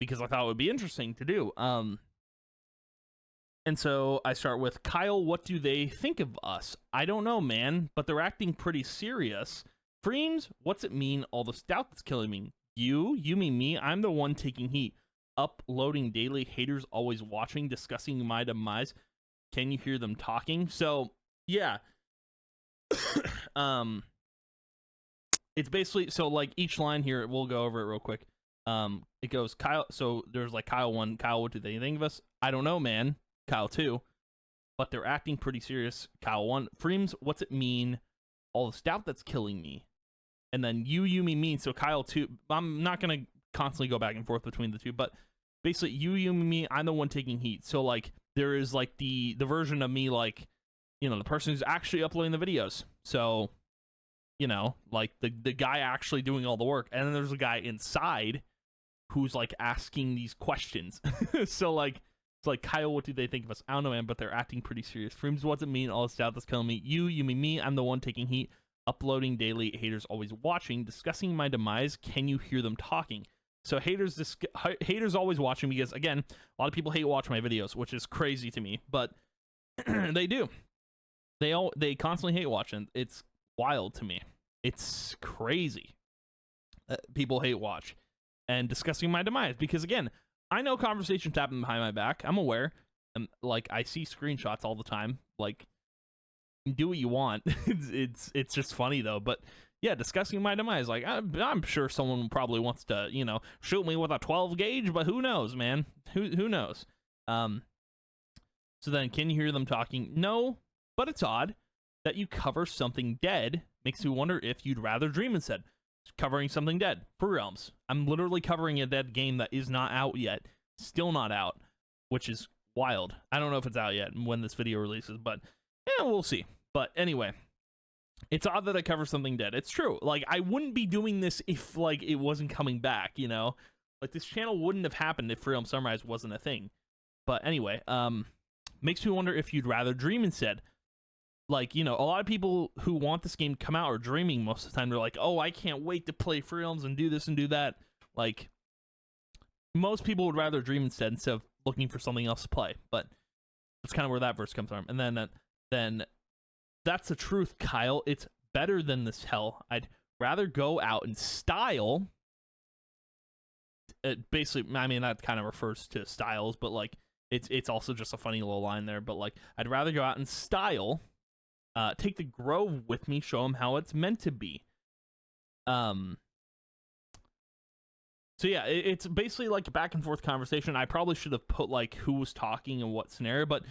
because I thought it would be interesting to do. And so I start with, Kyle, what do they think of us? I don't know, man, but they're acting pretty serious. Freems, what's it mean, all the doubt that's killing me? You mean me? I'm the one taking heat. Uploading daily, haters always watching, discussing my demise. Can you hear them talking? So, yeah. It's basically, so like each line here, we'll go over it real quick. It goes, Kyle, so there's like Kyle 1, Kyle, what do they think of us? I don't know, man. Kyle 2, but they're acting pretty serious. Kyle 1, Freems, what's it mean? All the doubt that's killing me. And then you, me. So Kyle 2, I'm not going to constantly go back and forth between the two, but basically you, me, I'm the one taking heat. So like there is like the version of me, like, you know, the person who's actually uploading the videos. So, you know, like the guy actually doing all the work. And then there's a guy inside who's like asking these questions. So like, it's like, Kyle, what do they think of us? I don't know, man, but they're acting pretty serious. Freems, what's it mean? All this doubt that's killing me. You, me, I'm the one taking heat. Uploading daily, haters always watching, discussing my demise. Can you hear them talking? So haters always watching, because again, a lot of people hate watch my videos, which is crazy to me, but they do. They constantly hate watching. It's wild to me. It's crazy. People hate watch and discussing my demise, because again, I know conversations happen behind my back. I'm aware. And like, I see screenshots all the time. Like, do what you want. it's just funny though. But yeah, discussing my demise. Like, I'm sure someone probably wants to, you know, shoot me with a 12 gauge, but who knows, man? Who knows? So then, can you hear them talking? No, but it's odd that you cover something dead. Makes me wonder if you'd rather dream instead. Covering something dead for Realms. I'm literally covering a dead game that is not out yet. Still not out, which is wild. I don't know if it's out yet when this video releases, but yeah, we'll see. But anyway, it's odd that I cover something dead. It's true. Like, I wouldn't be doing this if like it wasn't coming back, you know? Like, this channel wouldn't have happened if Realm Sunrise wasn't a thing. But anyway, makes me wonder if you'd rather dream instead. Like, you know, a lot of people who want this game to come out are dreaming most of the time. They're like, oh, I can't wait to play Free Realms and do this and do that. Like, most people would rather dream instead of looking for something else to play. But that's kind of where that verse comes from. And then that's the truth, Kyle. It's better than this hell. I'd rather go out in style. Basically, I mean, that kind of refers to styles, but like, it's also just a funny little line there. But like, I'd rather go out in style. Take the grove with me, show them how it's meant to be. So yeah, it's basically like a back and forth conversation. I probably should have put like who was talking and what scenario, but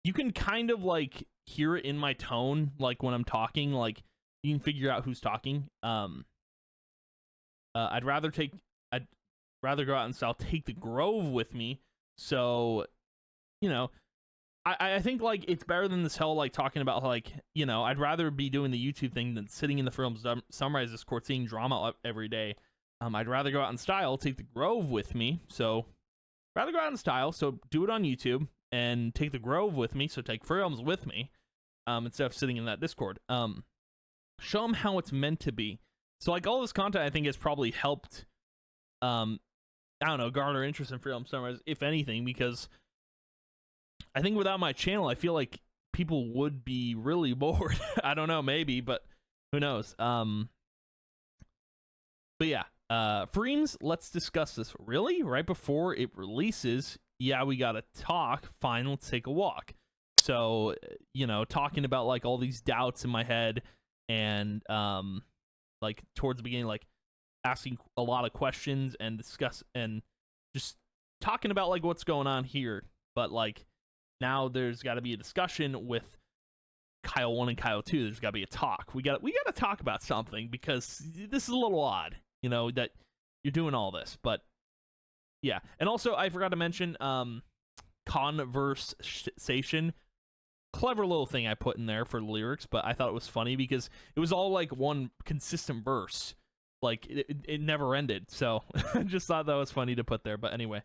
you can kind of like hear it in my tone, like when I'm talking, like you can figure out who's talking. I'd rather go out in style, take the grove with me. So, you know, I think like it's better than this hell, like talking about like, you know, I'd rather be doing the YouTube thing than sitting in the Free Realms Sunrise Discord seeing drama every day. I'd rather go out in style, take the grove with me. So rather go out in style, so do it on YouTube and take the grove with me. So take Free Realms with me instead of sitting in that Discord. Show them how it's meant to be. So like all this content, I think has probably helped, I don't know, garner interest in Free Realms Sunrise, if anything, because I think without my channel, I feel like people would be really bored. I don't know, maybe, but who knows? But yeah, Freems, let's discuss this. Really? Right before it releases? Yeah, we gotta talk. Fine, let's take a walk. So, you know, talking about like all these doubts in my head and like towards the beginning, like asking a lot of questions and discuss and just talking about like what's going on here. But like, now there's got to be a discussion with Kyle 1 and Kyle 2. There's got to be a talk. We got to talk about something, because this is a little odd, you know, that you're doing all this. But yeah, and also I forgot to mention conversation. Clever little thing I put in there for the lyrics, but I thought it was funny because it was all like one consistent verse. Like it never ended. So I just thought that was funny to put there. But anyway,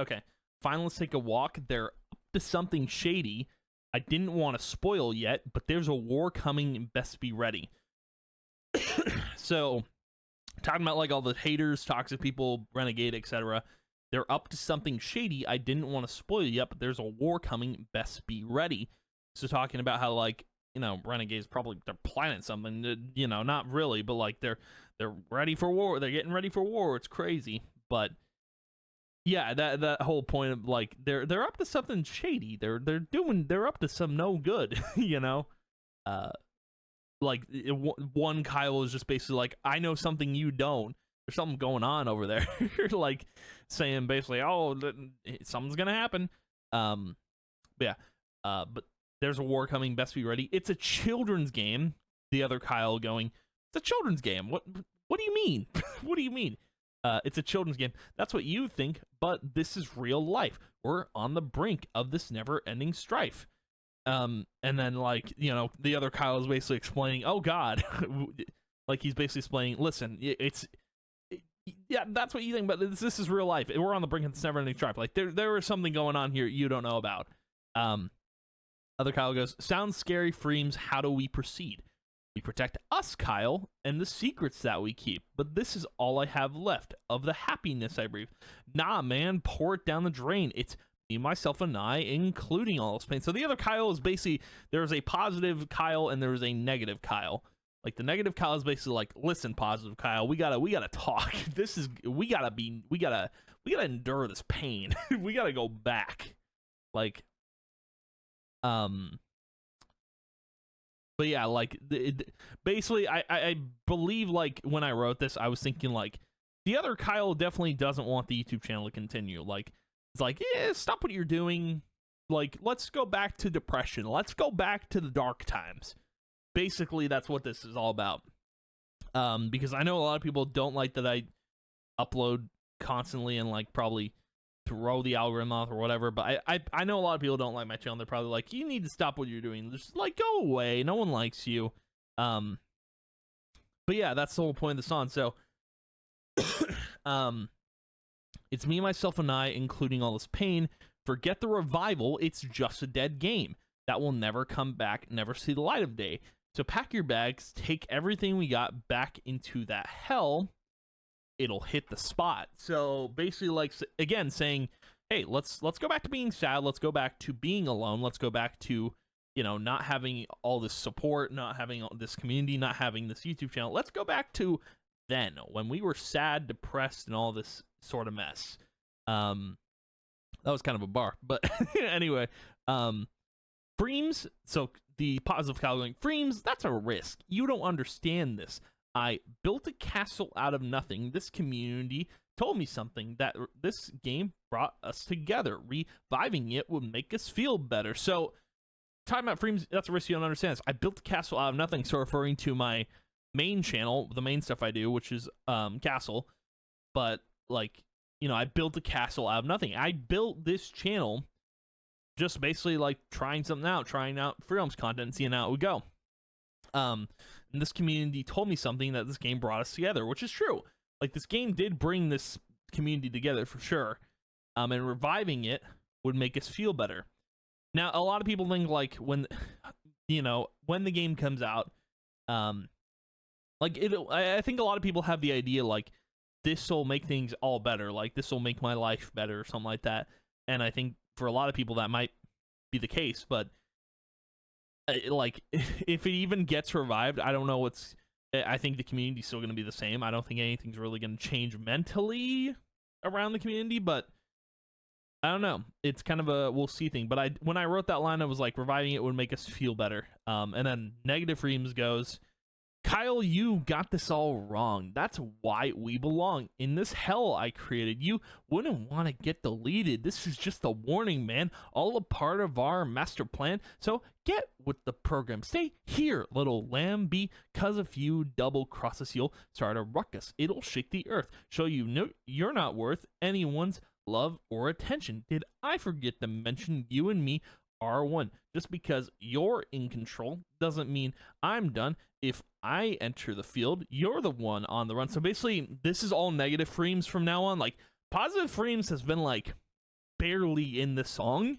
okay, fine, let's take a walk. They're up to something shady. I didn't want to spoil yet, but there's a war coming and best be ready. So talking about like all the haters, toxic people, renegade, etc. They're up to something shady. I didn't want to spoil you yet, but there's a war coming. Best be ready. So talking about how like, you know, renegades probably they're planning something. You know, not really, but like they're ready for war. They're getting ready for war. It's crazy, but yeah, that whole point of like they're up to something shady. They're up to some no good. You know, like one Kyle is just basically like, I know something you don't. There's something going on over there. Like saying basically, oh, something's gonna happen. Yeah. But there's a war coming. Best be ready. It's a children's game. The other Kyle going, it's a children's game. What do you mean? What do you mean? It's a children's game. That's what you think, but this is real life. We're on the brink of this never-ending strife. And then, like, you know, the other Kyle is basically explaining, oh, God. Like, he's basically explaining, listen, yeah, that's what you think, but this is real life. We're on the brink of this never-ending strife. Like, there is something going on here you don't know about. Other Kyle goes, sounds scary, Freems. How do we proceed? We protect us, Kyle, and the secrets that we keep. But this is all I have left of the happiness I breathe. Nah, man, pour it down the drain. It's me, myself, and I, including all this pain. So the other Kyle is basically, there's a positive Kyle and there's a negative Kyle. Like the negative Kyle is basically like, listen, positive Kyle, we gotta talk. We gotta endure this pain. We gotta go back. Like, but yeah, like basically, I believe like when I wrote this, I was thinking like the other Kyle definitely doesn't want the YouTube channel to continue. Like it's like, yeah, stop what you're doing. Like let's go back to depression. Let's go back to the dark times. Basically, that's what this is all about. Because I know a lot of people don't like that I upload constantly and like probably throw the algorithm off or whatever, but I know a lot of people don't like my channel. They're probably like, you need to stop what you're doing. Just like go away. No one likes you. But yeah, that's the whole point of the song. So it's me, myself, and I, including all this pain. Forget the revival. It's just a dead game that will never come back, never see the light of day. So pack your bags, take everything we got back into that hell. It'll hit the spot. So basically, like, again, saying, hey, let's go back to being sad. Let's go back to being alone. Let's go back to, you know, not having all this support, not having this community, not having this YouTube channel. Let's go back to then when we were sad, depressed, and all this sort of mess. That was kind of a bar, but anyway, Freems. So the positive Kyle going, Freems, that's a risk. You don't understand this. I built a castle out of nothing. This community told me something, that this game brought us together. Reviving it would make us feel better. So, talking about Freems, that's a risk you don't understand. This. I built a castle out of nothing. So, referring to my main channel, the main stuff I do, which is Castle. But, like, you know, I built a castle out of nothing. I built this channel just basically, like, trying something out, trying out Freedom's content and seeing how it would go. And this community told me something, that this game brought us together, which is true. Like, this game did bring this community together for sure. And reviving it would make us feel better. Now, a lot of people think, like, when, you know, when the game comes out, like, I think a lot of people have the idea, like, this will make things all better. Like, this will make my life better or something like that. And I think for a lot of people that might be the case, but like, if it even gets revived, I don't know what's... I think the community's still going to be the same. I don't think anything's really going to change mentally around the community, but I don't know. It's kind of a we'll see thing. But when I wrote that line, I was like, reviving it would make us feel better. And then Negative Reams goes, Kyle, you got this all wrong. That's why we belong. In this hell I created, you wouldn't want to get deleted. This is just a warning, man. All a part of our master plan. So get with the program. Stay here, little lamb, because if you double cross us, you'll start a ruckus. It'll shake the earth. Show you no, you're not worth anyone's love or attention. Did I forget to mention you and me are one? Just because you're in control doesn't mean I'm done. If I enter the field, you're the one on the run. So basically, this is all negative Freems from now on. Like, positive Freems has been, like, barely in the song.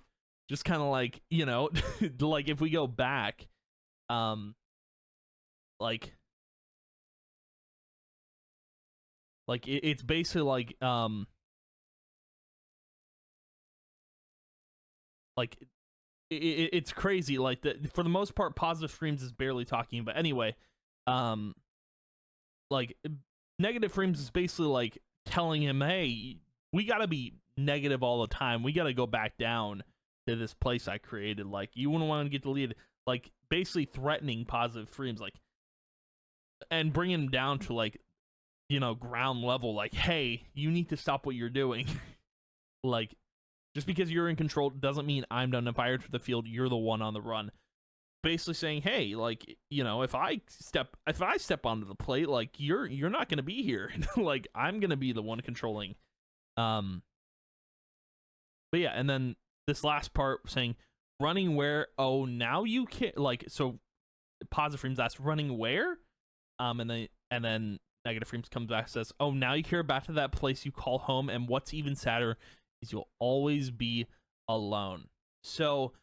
Just kind of like, you know, like, if we go back, like, Like it's basically like it's crazy. Like for the most part, positive streams is barely talking. But anyway, like negative frames is basically like telling him, hey, we gotta be negative all the time. We gotta go back down to this place I created. Like, you wouldn't want to get deleted. Like, basically threatening positive frames, like, and bringing him down to like, you know, ground level. Like, hey, you need to stop what you're doing. Like, just because you're in control doesn't mean I'm done. If I enter the field, you're the one on the run. Basically saying, hey, like, you know, if I step onto the plate, like, you're not gonna be here. Like, I'm gonna be the one controlling. But yeah, and then this last part saying running where, oh, now you can't, like, so positive frames that's running where, and then negative frames comes back and says, oh, now you care back to that place you call home, and what's even sadder is you'll always be alone. So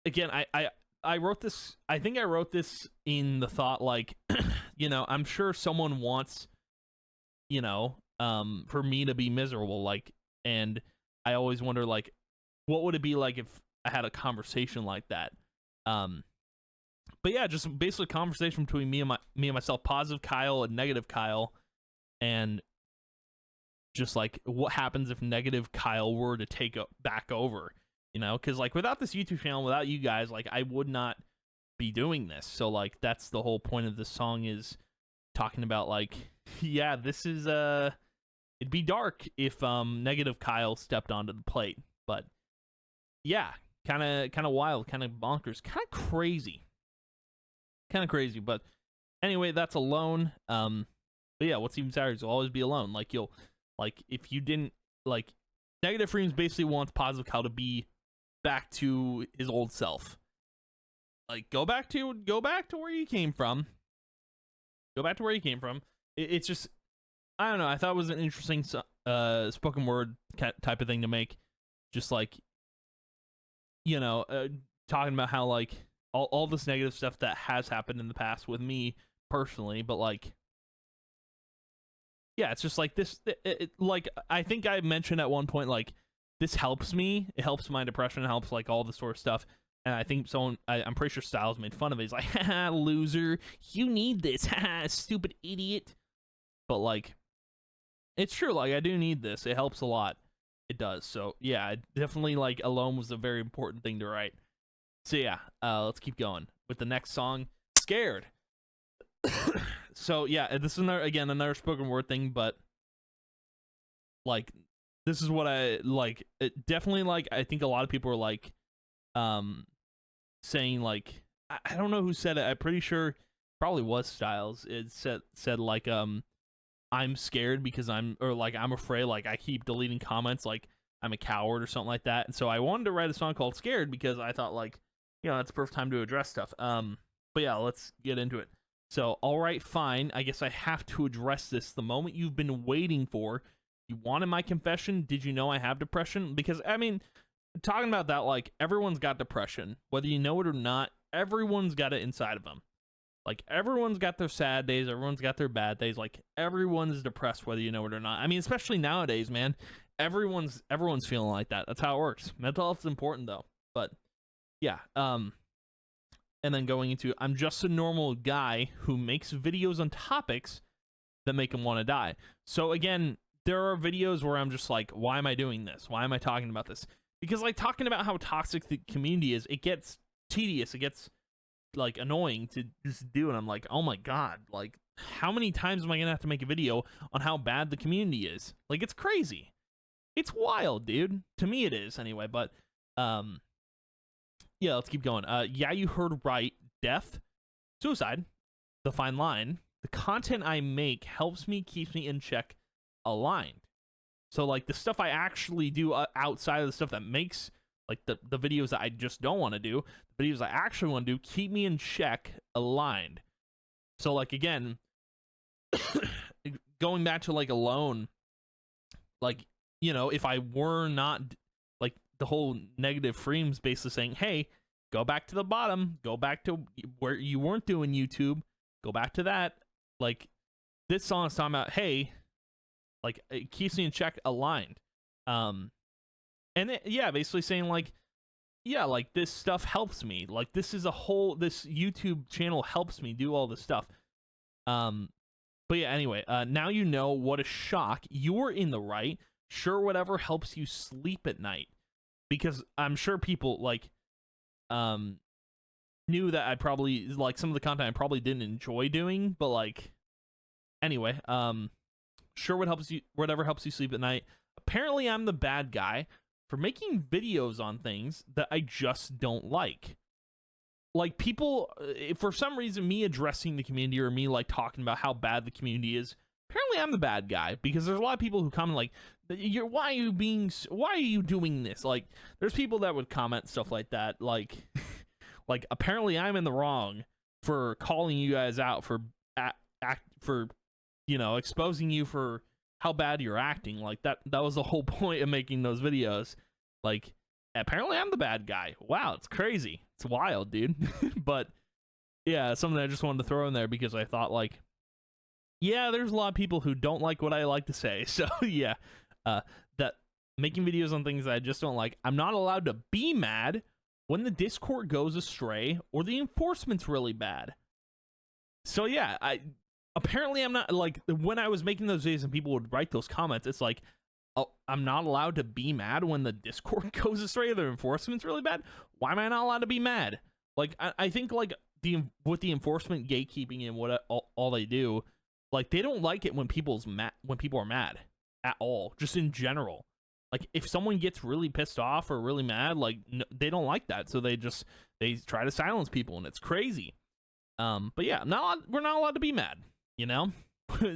again, I wrote this, I think I wrote this in the thought, like, you know, I'm sure someone wants, you know, for me to be miserable, like, and I always wonder, like, what would it be like if I had a conversation like that? But yeah, just basically a conversation between me and myself, positive Kyle and negative Kyle, and just like what happens if negative Kyle were to take back over, you know? Because like without this YouTube channel, without you guys, like I would not be doing this. So like that's the whole point of this song, is talking about like, yeah, this is it'd be dark if negative Kyle stepped onto the plate. But yeah, kind of wild, kind of bonkers, kind of crazy. But anyway, that's Alone. But yeah, what's even sadder is you'll always be alone. Like you'll, like, if you didn't, like, negative frames basically wants positive Kyle to be back to his old self. Like, go back to where you came from. Go back to where you came from. It's just, I don't know. I thought it was an interesting spoken word type of thing to make. Just like, you know, talking about how like all this negative stuff that has happened in the past with me personally, but like, yeah, it's just like this. Like I think I mentioned at one point, like this helps me. It helps my depression. It helps like all this sort of stuff. And I think someone, I'm pretty sure Styles made fun of it. He's like, haha, loser, you need this, haha, stupid idiot. But like, it's true. Like I do need this. It helps a lot. It does. So yeah, definitely like Alone was a very important thing to write. So yeah, let's keep going with the next song, Scared. So yeah, this is another spoken word thing, but like this is what I like. It definitely, like, I think a lot of people are like saying like, I don't know who said it. I'm pretty sure probably was Styles. It said like I'm scared because I'm afraid, like I keep deleting comments like I'm a coward or something like that. And so I wanted to write a song called Scared because I thought, like, you know, that's the perfect time to address stuff. But yeah, let's get into it. So, all right, fine. I guess I have to address this. The moment you've been waiting for. You wanted my confession? Did you know I have depression? Because, I mean, talking about that, like, everyone's got depression. Whether you know it or not, everyone's got it inside of them. Like, everyone's got their sad days. Everyone's got their bad days. Like, everyone's depressed whether you know it or not. I mean, especially nowadays, man. Everyone's feeling like that. That's how it works. Mental health is important, though. But, yeah. And then going into, I'm just a normal guy who makes videos on topics that make him want to die. So, again, there are videos where I'm just like, why am I doing this? Why am I talking about this? Because, like, talking about how toxic the community is, it gets tedious. It gets, like, annoying to just do. And I'm like, oh my God, like, how many times am I going to have to make a video on how bad the community is? Like, it's crazy. It's wild, dude. To me, it is anyway. But, yeah, let's keep going. Yeah, you heard right. Death, suicide, the fine line. The content I make helps me, keeps me in check, aligned. So like the stuff I actually do outside of the stuff that makes like the videos that I just don't want to do, the videos I actually want to do keep me in check, aligned. So like again, going back to like Alone, like, you know, if I were not like the whole negative frames basically saying, hey, go back to the bottom, go back to where you weren't doing YouTube, go back to that. Like this song is talking about, hey, Like, it keeps me in check, aligned. And yeah, basically saying like, yeah, like this stuff helps me. Like this YouTube channel helps me do all this stuff. But yeah, anyway, now you know what a shock. You're in the right. Sure, whatever helps you sleep at night. Because I'm sure people like knew that I probably like some of the content I probably didn't enjoy doing, but like anyway, sure whatever helps you sleep at night. Apparently I'm the bad guy for making videos on things that I just don't like. Like people, for some reason, me addressing the community or me like talking about how bad the community is, apparently I'm the bad guy because there's a lot of people who comment like, why are you doing this? Like there's people that would comment stuff like that. Like, like apparently I'm in the wrong for calling you guys out for exposing you for how bad you're acting. Like that was the whole point of making those videos. Like apparently I'm the bad guy. Wow, it's crazy. It's wild, dude. But yeah, something I just wanted to throw in there because I thought like, yeah, there's a lot of people who don't like what I like to say. So yeah, that making videos on things that I just don't like. I'm not allowed to be mad when the Discord goes astray or the enforcement's really bad. So yeah, apparently I'm not, like, when I was making those videos and people would write those comments, it's like, oh, I'm not allowed to be mad when the Discord goes astray or the enforcement's really bad. Why am I not allowed to be mad? Like, I think, like, with the enforcement gatekeeping and what all they do, like, they don't like it when people are mad at all, just in general. Like, if someone gets really pissed off or really mad, like, they don't like that, so they try to silence people, and it's crazy. But yeah, we're not allowed to be mad, you know?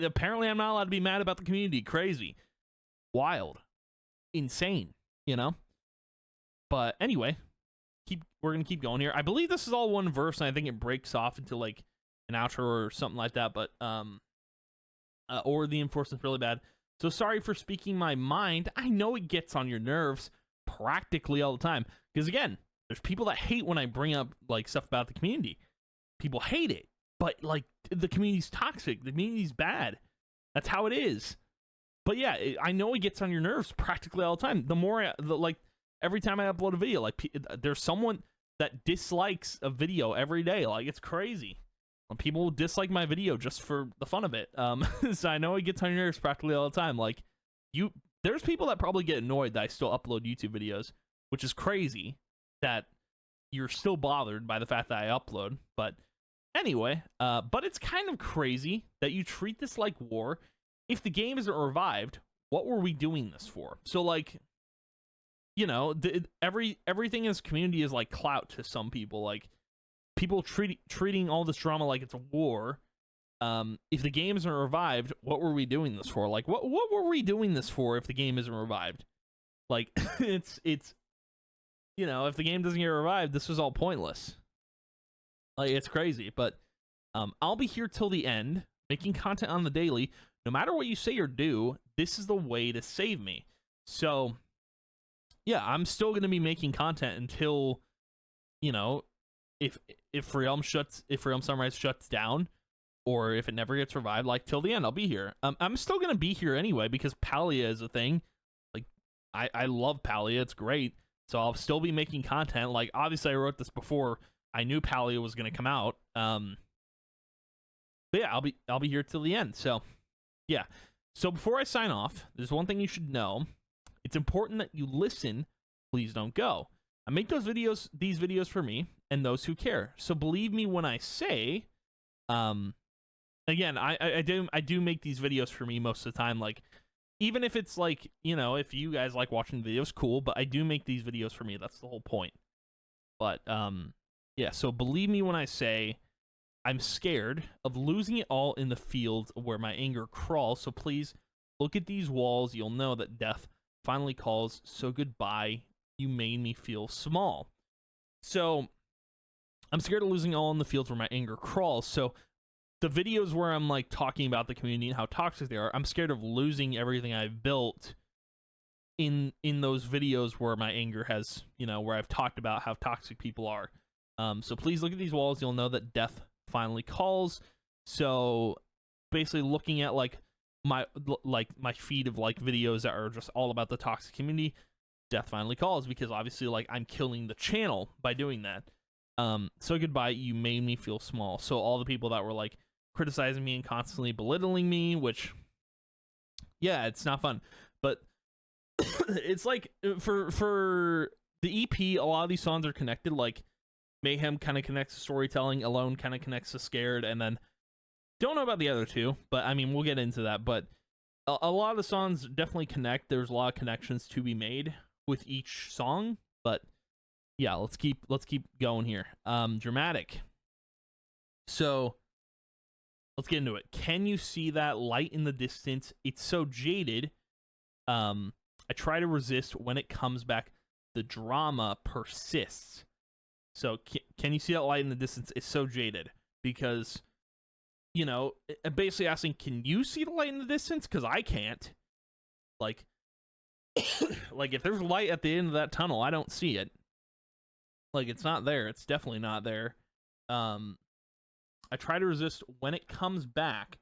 Apparently I'm not allowed to be mad about the community. Crazy. Wild. Insane, you know? But anyway, we're gonna keep going here. I believe this is all one verse, and I think it breaks off into like an outro or something like that, but or the enforcement's really bad. So sorry for speaking my mind. I know it gets on your nerves practically all the time. Because again, there's people that hate when I bring up like stuff about the community. People hate it. But like the community's toxic. The community's bad. That's how it is. But yeah, I know it gets on your nerves practically all the time. Like every time I upload a video, like there's someone that dislikes a video every day. Like it's crazy. When people dislike my video just for the fun of it. So I know it gets on your nerves practically all the time. Like there's people that probably get annoyed that I still upload YouTube videos, which is crazy that you're still bothered by the fact that I upload. But anyway, but it's kind of crazy that you treat this like war. If the game isn't revived, what were we doing this for? So like, you know, everything in this community is like clout to some people. Like people treating all this drama like it's a war. If the game isn't revived, what were we doing this for? Like what were we doing this for if the game isn't revived? Like it's you know, if the game doesn't get revived, this was all pointless. Like it's crazy. But I'll be here till the end, making content on the daily. No matter what you say or do, this is the way to save me. So yeah, I'm still gonna be making content until, you know, if Realm Sunrise shuts down, or if it never gets revived, like till the end, I'll be here. I'm still gonna be here anyway because Palia is a thing. Like I love Palia, it's great. So I'll still be making content. Like obviously I wrote this before I knew Palia was gonna come out. But yeah, I'll be here till the end. So yeah. So before I sign off, there's one thing you should know. It's important that you listen. Please don't go. I make these videos for me and those who care. So believe me when I say, again, I do make these videos for me most of the time. Like, even if it's like, you know, if you guys like watching videos, cool. But I do make these videos for me. That's the whole point. But yeah. So believe me when I say, I'm scared of losing it all in the field where my anger crawls. So please look at these walls. You'll know that death finally calls. So goodbye. You made me feel small. So I'm scared of losing all in the fields where my anger crawls. So the videos where I'm like talking about the community and how toxic they are, I'm scared of losing everything I've built in those videos where my anger has, you know, where I've talked about how toxic people are. So please look at these walls. You'll know that death finally calls. So basically looking at like my my feed of like videos that are just all about the toxic community, death finally calls, because obviously like I'm killing the channel by doing that. So goodbye, you made me feel small. So all the people that were like criticizing me and constantly belittling me, which yeah, it's not fun, but it's like for the EP, a lot of these songs are connected. Like Mayhem kind of connects to storytelling, Alone kind of connects to Scared, and then don't know about the other two, but I mean we'll get into that. But a lot of the songs definitely connect. There's a lot of connections to be made with each song, but yeah, let's keep going here. Dramatic. So let's get into it. Can you see that light in the distance? It's so jaded. I try to resist when it comes back. The drama persists. So can you see that light in the distance? It's so jaded, because, you know, basically asking, can you see the light in the distance? Because I can't. Like, like if there's light at the end of that tunnel, I don't see it. Like, it's not there. It's definitely not there. I try to resist when it comes back.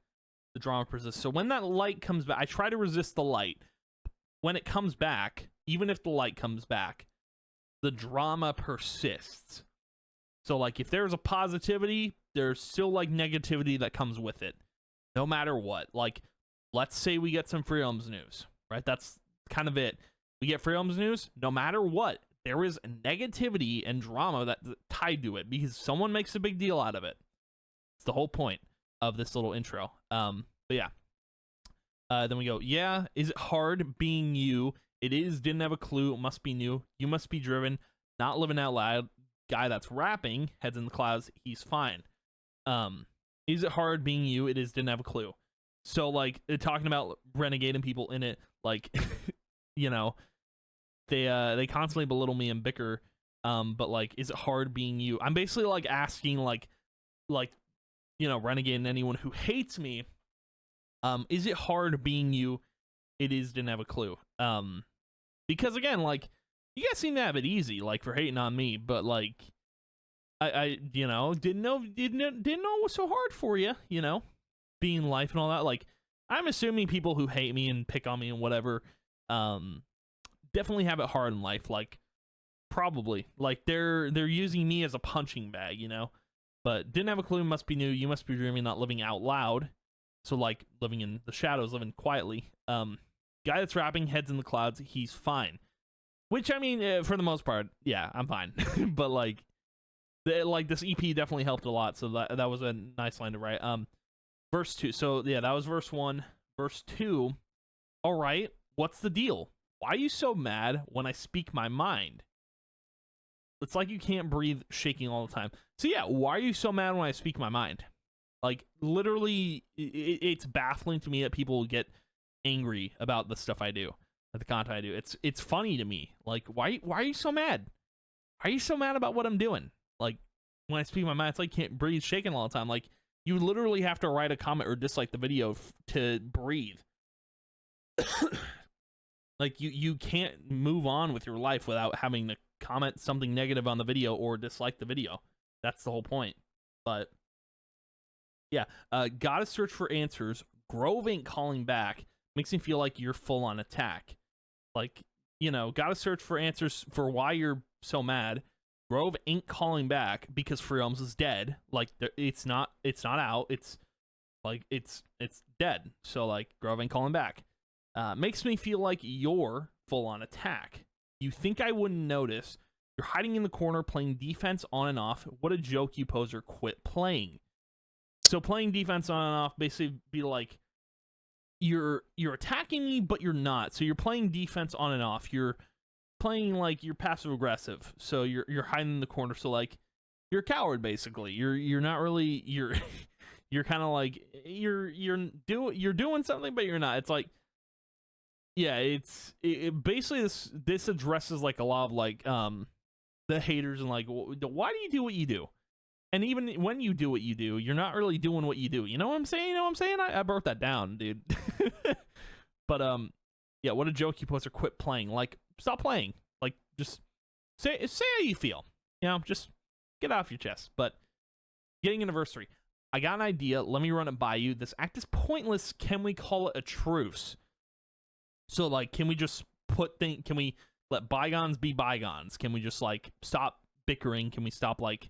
The drama persists. So when that light comes back, I try to resist the light. When it comes back, even if the light comes back, the drama persists. So like if there's a positivity, there's still like negativity that comes with it, no matter what. Like, let's say we get some Freedoms news, right? That's kind of it. We get Freedoms news, no matter what, there is negativity and drama that tied to it, because someone makes a big deal out of it. It's the whole point of this little intro. But yeah. Then we go, yeah, is it hard being you? It is, didn't have a clue, must be new. You must be driven, not living out loud. Guy that's rapping, heads in the clouds, he's fine. Is it hard being you? It is, didn't have a clue. So like talking about Renegade and people in it, like you know, they constantly belittle me and bicker. But like, is it hard being you? I'm basically like asking like you know, Renegade and anyone who hates me, is it hard being you? It is, didn't have a clue. Because again, like, you guys seem to have it easy, like, for hating on me, but like, I you know, didn't know it was so hard for you, you know, being life and all that. Like, I'm assuming people who hate me and pick on me and whatever, definitely have it hard in life. Like, probably, like, they're using me as a punching bag, you know. But didn't have a clue, must be new. You must be dreaming, not living out loud. So like living in the shadows, living quietly. Guy that's rapping, heads in the clouds, he's fine. Which, I mean, for the most part, yeah, I'm fine. But like, this EP definitely helped a lot. So that was a nice line to write. Verse 2. So yeah, that was verse 1. Verse 2. All right, what's the deal? Why are you so mad when I speak my mind? It's like you can't breathe, shaking all the time. So yeah, why are you so mad when I speak my mind? Like, literally, it's baffling to me that people get angry about the stuff I do, the content I do. It's funny to me. Like, why are you so mad? Why are you so mad about what I'm doing? Like, when I speak my mind, it's like you can't breathe, shaking all the time. Like, you literally have to write a comment or dislike the video to breathe. Like, you can't move on with your life without having to comment something negative on the video or dislike the video. That's the whole point. But yeah, gotta search for answers. Grove ain't calling back. Makes me feel like you're full on attack. Like, you know, gotta search for answers for why you're so mad. Grove ain't calling back because Freedoms is dead. Like, it's not out. It's like it's dead. So like, Grove ain't calling back. Makes me feel like you're full on attack. You think I wouldn't notice? You're hiding in the corner, playing defense on and off. What a joke, you poser. Quit playing. So playing defense on and off basically be like, you're attacking me, but you're not. So you're playing defense on and off. You're playing like you're passive aggressive. So you're hiding in the corner. So like, you're a coward basically. You're not really you're kind of like you're doing something, but you're not. It's like, yeah, it basically this addresses like a lot of like the haters and like, why do you do what you do? And even when you do what you do, you're not really doing what you do. You know what I'm saying? You know what I'm saying? I wrote that down, dude. But yeah, what a joke, you poster. Quit playing. Like, stop playing. Like, just say how you feel. You know, just get off your chest. But getting anniversary. I got an idea. Let me run it by you. This act is pointless. Can we call it a truce? So, like, can we just can we let bygones be bygones? Can we just, like, stop bickering? Can we stop, like,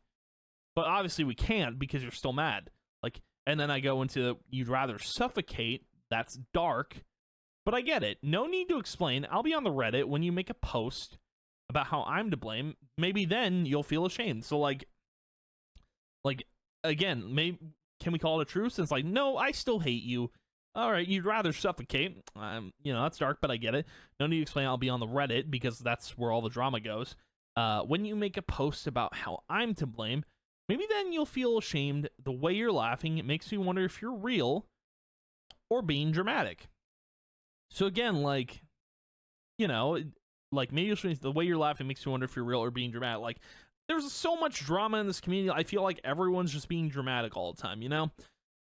but obviously we can't because you're still mad. Like, and then I go into, you'd rather suffocate. That's dark. But I get it. No need to explain. I'll be on the Reddit when you make a post about how I'm to blame. Maybe then you'll feel ashamed. So, like again, maybe can we call it a truce? And it's like, no, I still hate you. All right, you'd rather suffocate. You know, that's dark, but I get it. No need to explain. I'll be on the Reddit because that's where all the drama goes. When you make a post about how I'm to blame, maybe then you'll feel ashamed. The way you're laughing, it makes me wonder if you're real or being dramatic. So again, like, you know, like, maybe the way you're laughing makes me wonder if you're real or being dramatic. Like, there's so much drama in this community. I feel like everyone's just being dramatic all the time, you know?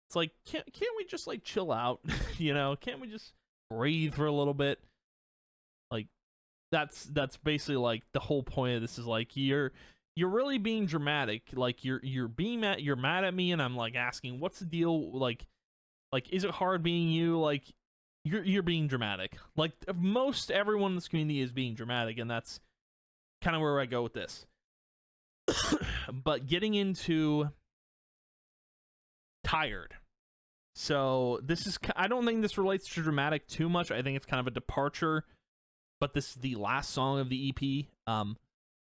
It's like, can't we just, like, chill out? You know, can't we just breathe for a little bit? Like, that's basically, like, the whole point of this is, like, you're really being dramatic. Like, you're mad at me, and I'm, like, asking, what's the deal? Like, is it hard being you? Like, you're being dramatic. Like, most everyone in this community is being dramatic, and that's kind of where I go with this. But getting into tired. So this is, I don't think this relates to dramatic too much. I think it's kind of a departure, but this is the last song of the EP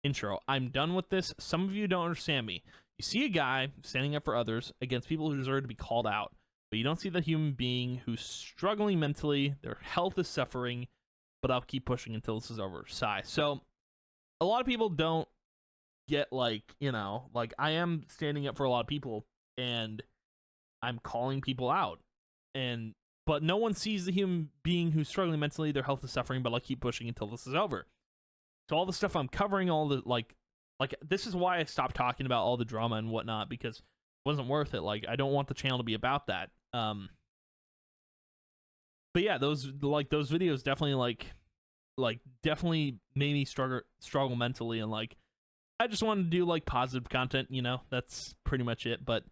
intro. I'm done with this. Some of you don't understand me. You see a guy standing up for others against people who deserve to be called out, but you don't see the human being who's struggling mentally. Their health is suffering, but I'll keep pushing until this is over. Sigh. So a lot of people don't get, like, you know, like, I am standing up for a lot of people and I'm calling people out, but no one sees the human being who's struggling mentally. Their health is suffering, but I'll keep pushing until this is over. So all the stuff I'm covering, all the like this is why I stopped talking about all the drama and whatnot, because it wasn't worth it. Like, I don't want the channel to be about that. But yeah, those videos definitely definitely made me struggle mentally, and like, I just wanted to do, like, positive content, you know. That's pretty much it. But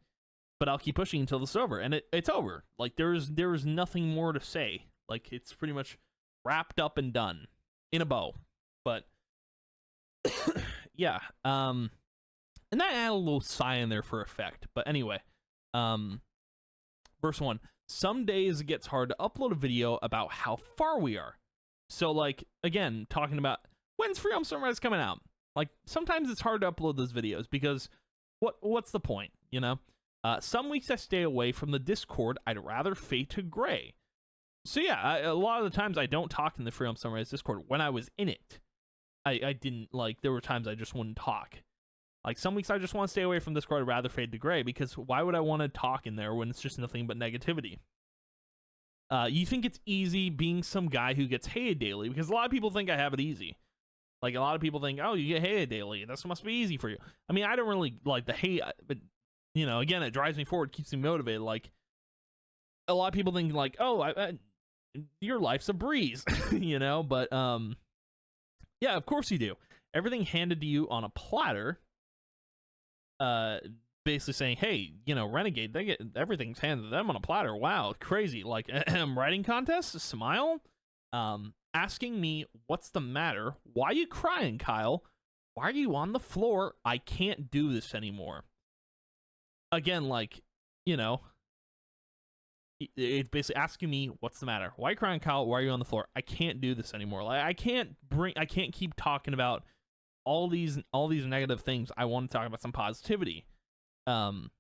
I'll keep pushing until this is over, and it's over. Like, there is nothing more to say. Like, it's pretty much wrapped up and done in a bow. But yeah, and that added a little sigh in there for effect. But anyway, verse 1. Some days it gets hard to upload a video about how far we are. So, like, again, talking about when's Freedom Sunrise coming out. Like, sometimes it's hard to upload those videos because what's the point, you know? Some weeks I stay away from the Discord. I'd rather fade to gray. So yeah, a lot of the times I don't talk in the Freedom Sunrise Discord. When I was in it, I didn't, like, there were times I just wouldn't talk. Like, some weeks I just want to stay away from Discord. I'd rather fade to gray, because why would I want to talk in there when it's just nothing but negativity? You think it's easy being some guy who gets hated daily, because a lot of people think I have it easy. Like, a lot of people think, oh, you get hated daily. This must be easy for you. I mean, I don't really like the hate, but, you know, again, it drives me forward, keeps me motivated. Like, a lot of people think, like, oh, your life's a breeze, you know? But, yeah, of course you do. Everything handed to you on a platter, basically saying, hey, you know, Renegade, they get everything's handed to them on a platter. Wow, crazy. Like, writing contest, smile, asking me, what's the matter? Why are you crying, Kyle? Why are you on the floor? I can't do this anymore. Again, like, you know, it's basically asking me, what's the matter? Why are you crying, Kyle? Why are you on the floor? I can't do this anymore. Like, I can't keep talking about all these negative things. I want to talk about some positivity. And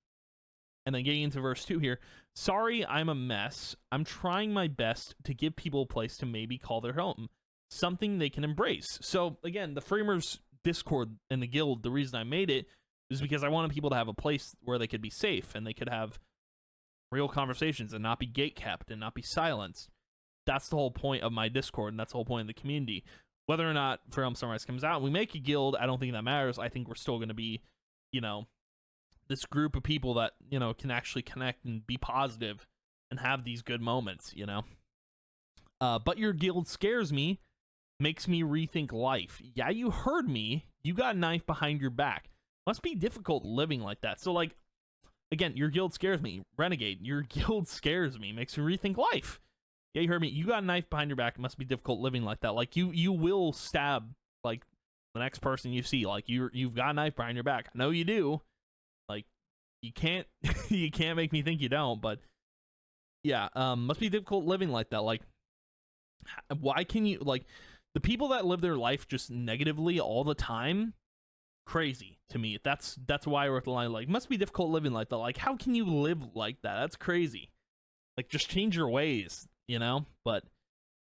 then getting into verse 2 here. Sorry, I'm a mess. I'm trying my best to give people a place to maybe call their home, something they can embrace. So again, the Framers Discord and the guild, the reason I made it is because I wanted people to have a place where they could be safe and they could have real conversations and not be gatekept and not be silenced. That's the whole point of my Discord, and that's the whole point of the community. Whether or not Freedom Sunrise comes out, we make a guild, I don't think that matters. I think we're still going to be, you know, this group of people that, you know, can actually connect and be positive and have these good moments, you know. But your guild scares me, makes me rethink life. Yeah, you heard me. You got a knife behind your back. Must be difficult living like that. So, like, again, your guild scares me. Renegade, your guild scares me. Makes me rethink life. Yeah, you heard me. You got a knife behind your back. It must be difficult living like that. Like, you will stab, like, the next person you see. Like, you've got a knife behind your back. I know you do. Like, you can't you can't make me think you don't, but yeah, must be difficult living like that. Like, why can you, like, the people that live their life just negatively all the time, crazy to me. That's why I wrote the line, like, must be difficult living like that. Like, how can you live like that? That's crazy. Like, just change your ways, you know? But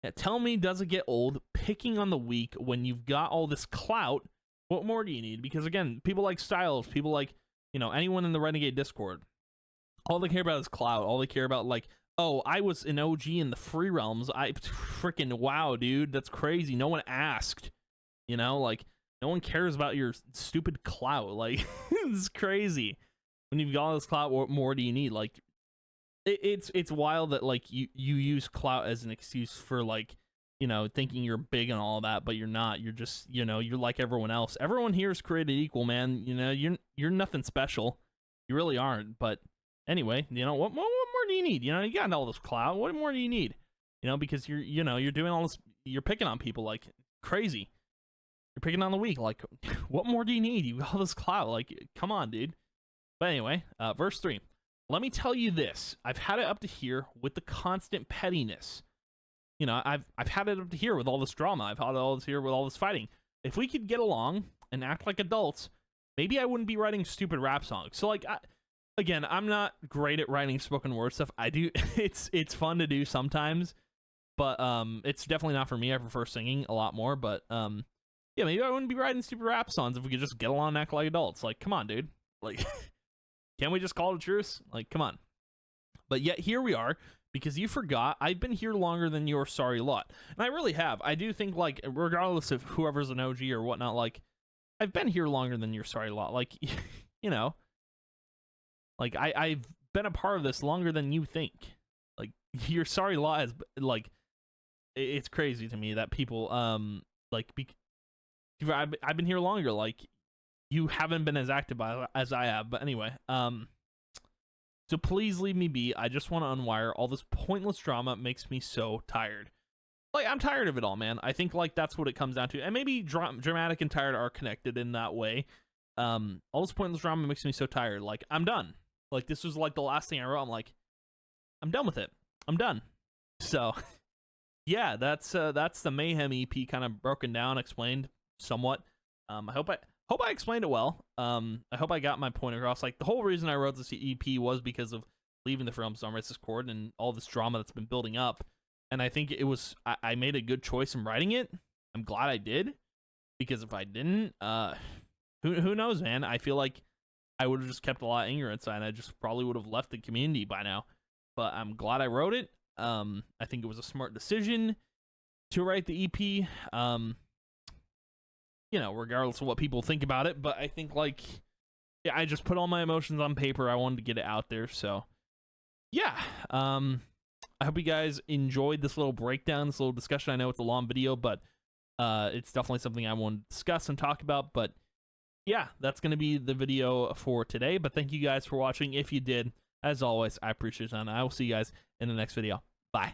yeah, tell me, does it get old picking on the weak when you've got all this clout? What more do you need? Because again, people like Styles, people like, you know, anyone in the Renegade Discord, all they care about is clout. All they care about, like, oh, I was an OG in the free realms. I freaking, wow, dude, that's crazy. No one asked, you know, like, no one cares about your stupid clout. Like, it's crazy. When you've got all this clout, what more do you need? Like, it's wild that, like, you use clout as an excuse for, like, you know, thinking you're big and all that, but you're not. You're just, you know, you're like everyone else. Everyone here is created equal, man. You know, you're nothing special. You really aren't. But anyway, you know, what more do you need? You know, you got all this clout. What more do you need? You know, because you're doing all this, you're picking on people like crazy. You're picking on the weak. Like, what more do you need? You got all this clout. Like, come on, dude. But anyway, verse 3. Let me tell you this. I've had it up to here with the constant pettiness. You know, I've had it up to here with all this drama. I've had all this here with all this fighting. If we could get along and act like adults, maybe I wouldn't be writing stupid rap songs. So, like, again, I'm not great at writing spoken word stuff. I do. It's fun to do sometimes, but it's definitely not for me. I prefer singing a lot more. But yeah, maybe I wouldn't be writing stupid rap songs if we could just get along and act like adults. Like, come on, dude. Like, can't we just call it a truce? Like, come on. But yet here we are, because you forgot I've been here longer than your sorry lot. And I really have. I do think, like, regardless of whoever's an OG or whatnot, like, I've been here longer than your sorry lot. Like, you know, like, I've been a part of this longer than you think. Like, your sorry lot is, like, it's crazy to me that people, like, I've been here longer. Like, you haven't been as active as I have. But anyway, so please leave me be. I just want to unwire. All this pointless drama makes me so tired. Like, I'm tired of it all, man. I think, like, that's what it comes down to. And maybe dramatic and tired are connected in that way. All this pointless drama makes me so tired. Like, I'm done. Like, this was, like, the last thing I wrote. I'm like, I'm done with it. I'm done. So, yeah, that's the Mayhem EP kind of broken down, explained somewhat. I hope I explained it well. I hope I got my point across. Like, the whole reason I wrote this EP was because of leaving the Realms Unrighteous Discord and all this drama that's been building up. And I think it was, I made a good choice in writing it. I'm glad I did, because if I didn't, who knows, man? I feel like I would have just kept a lot of anger inside, and I just probably would have left the community by now. But I'm glad I wrote it. I think it was a smart decision to write the EP. You know, regardless of what people think about it. But I think, like, yeah, I just put all my emotions on paper. I wanted to get it out there. So, yeah. I hope you guys enjoyed this little breakdown, this little discussion. I know it's a long video, but it's definitely something I want to discuss and talk about. But, yeah, that's going to be the video for today. But thank you guys for watching. If you did, as always, I appreciate it. And I will see you guys in the next video. Bye.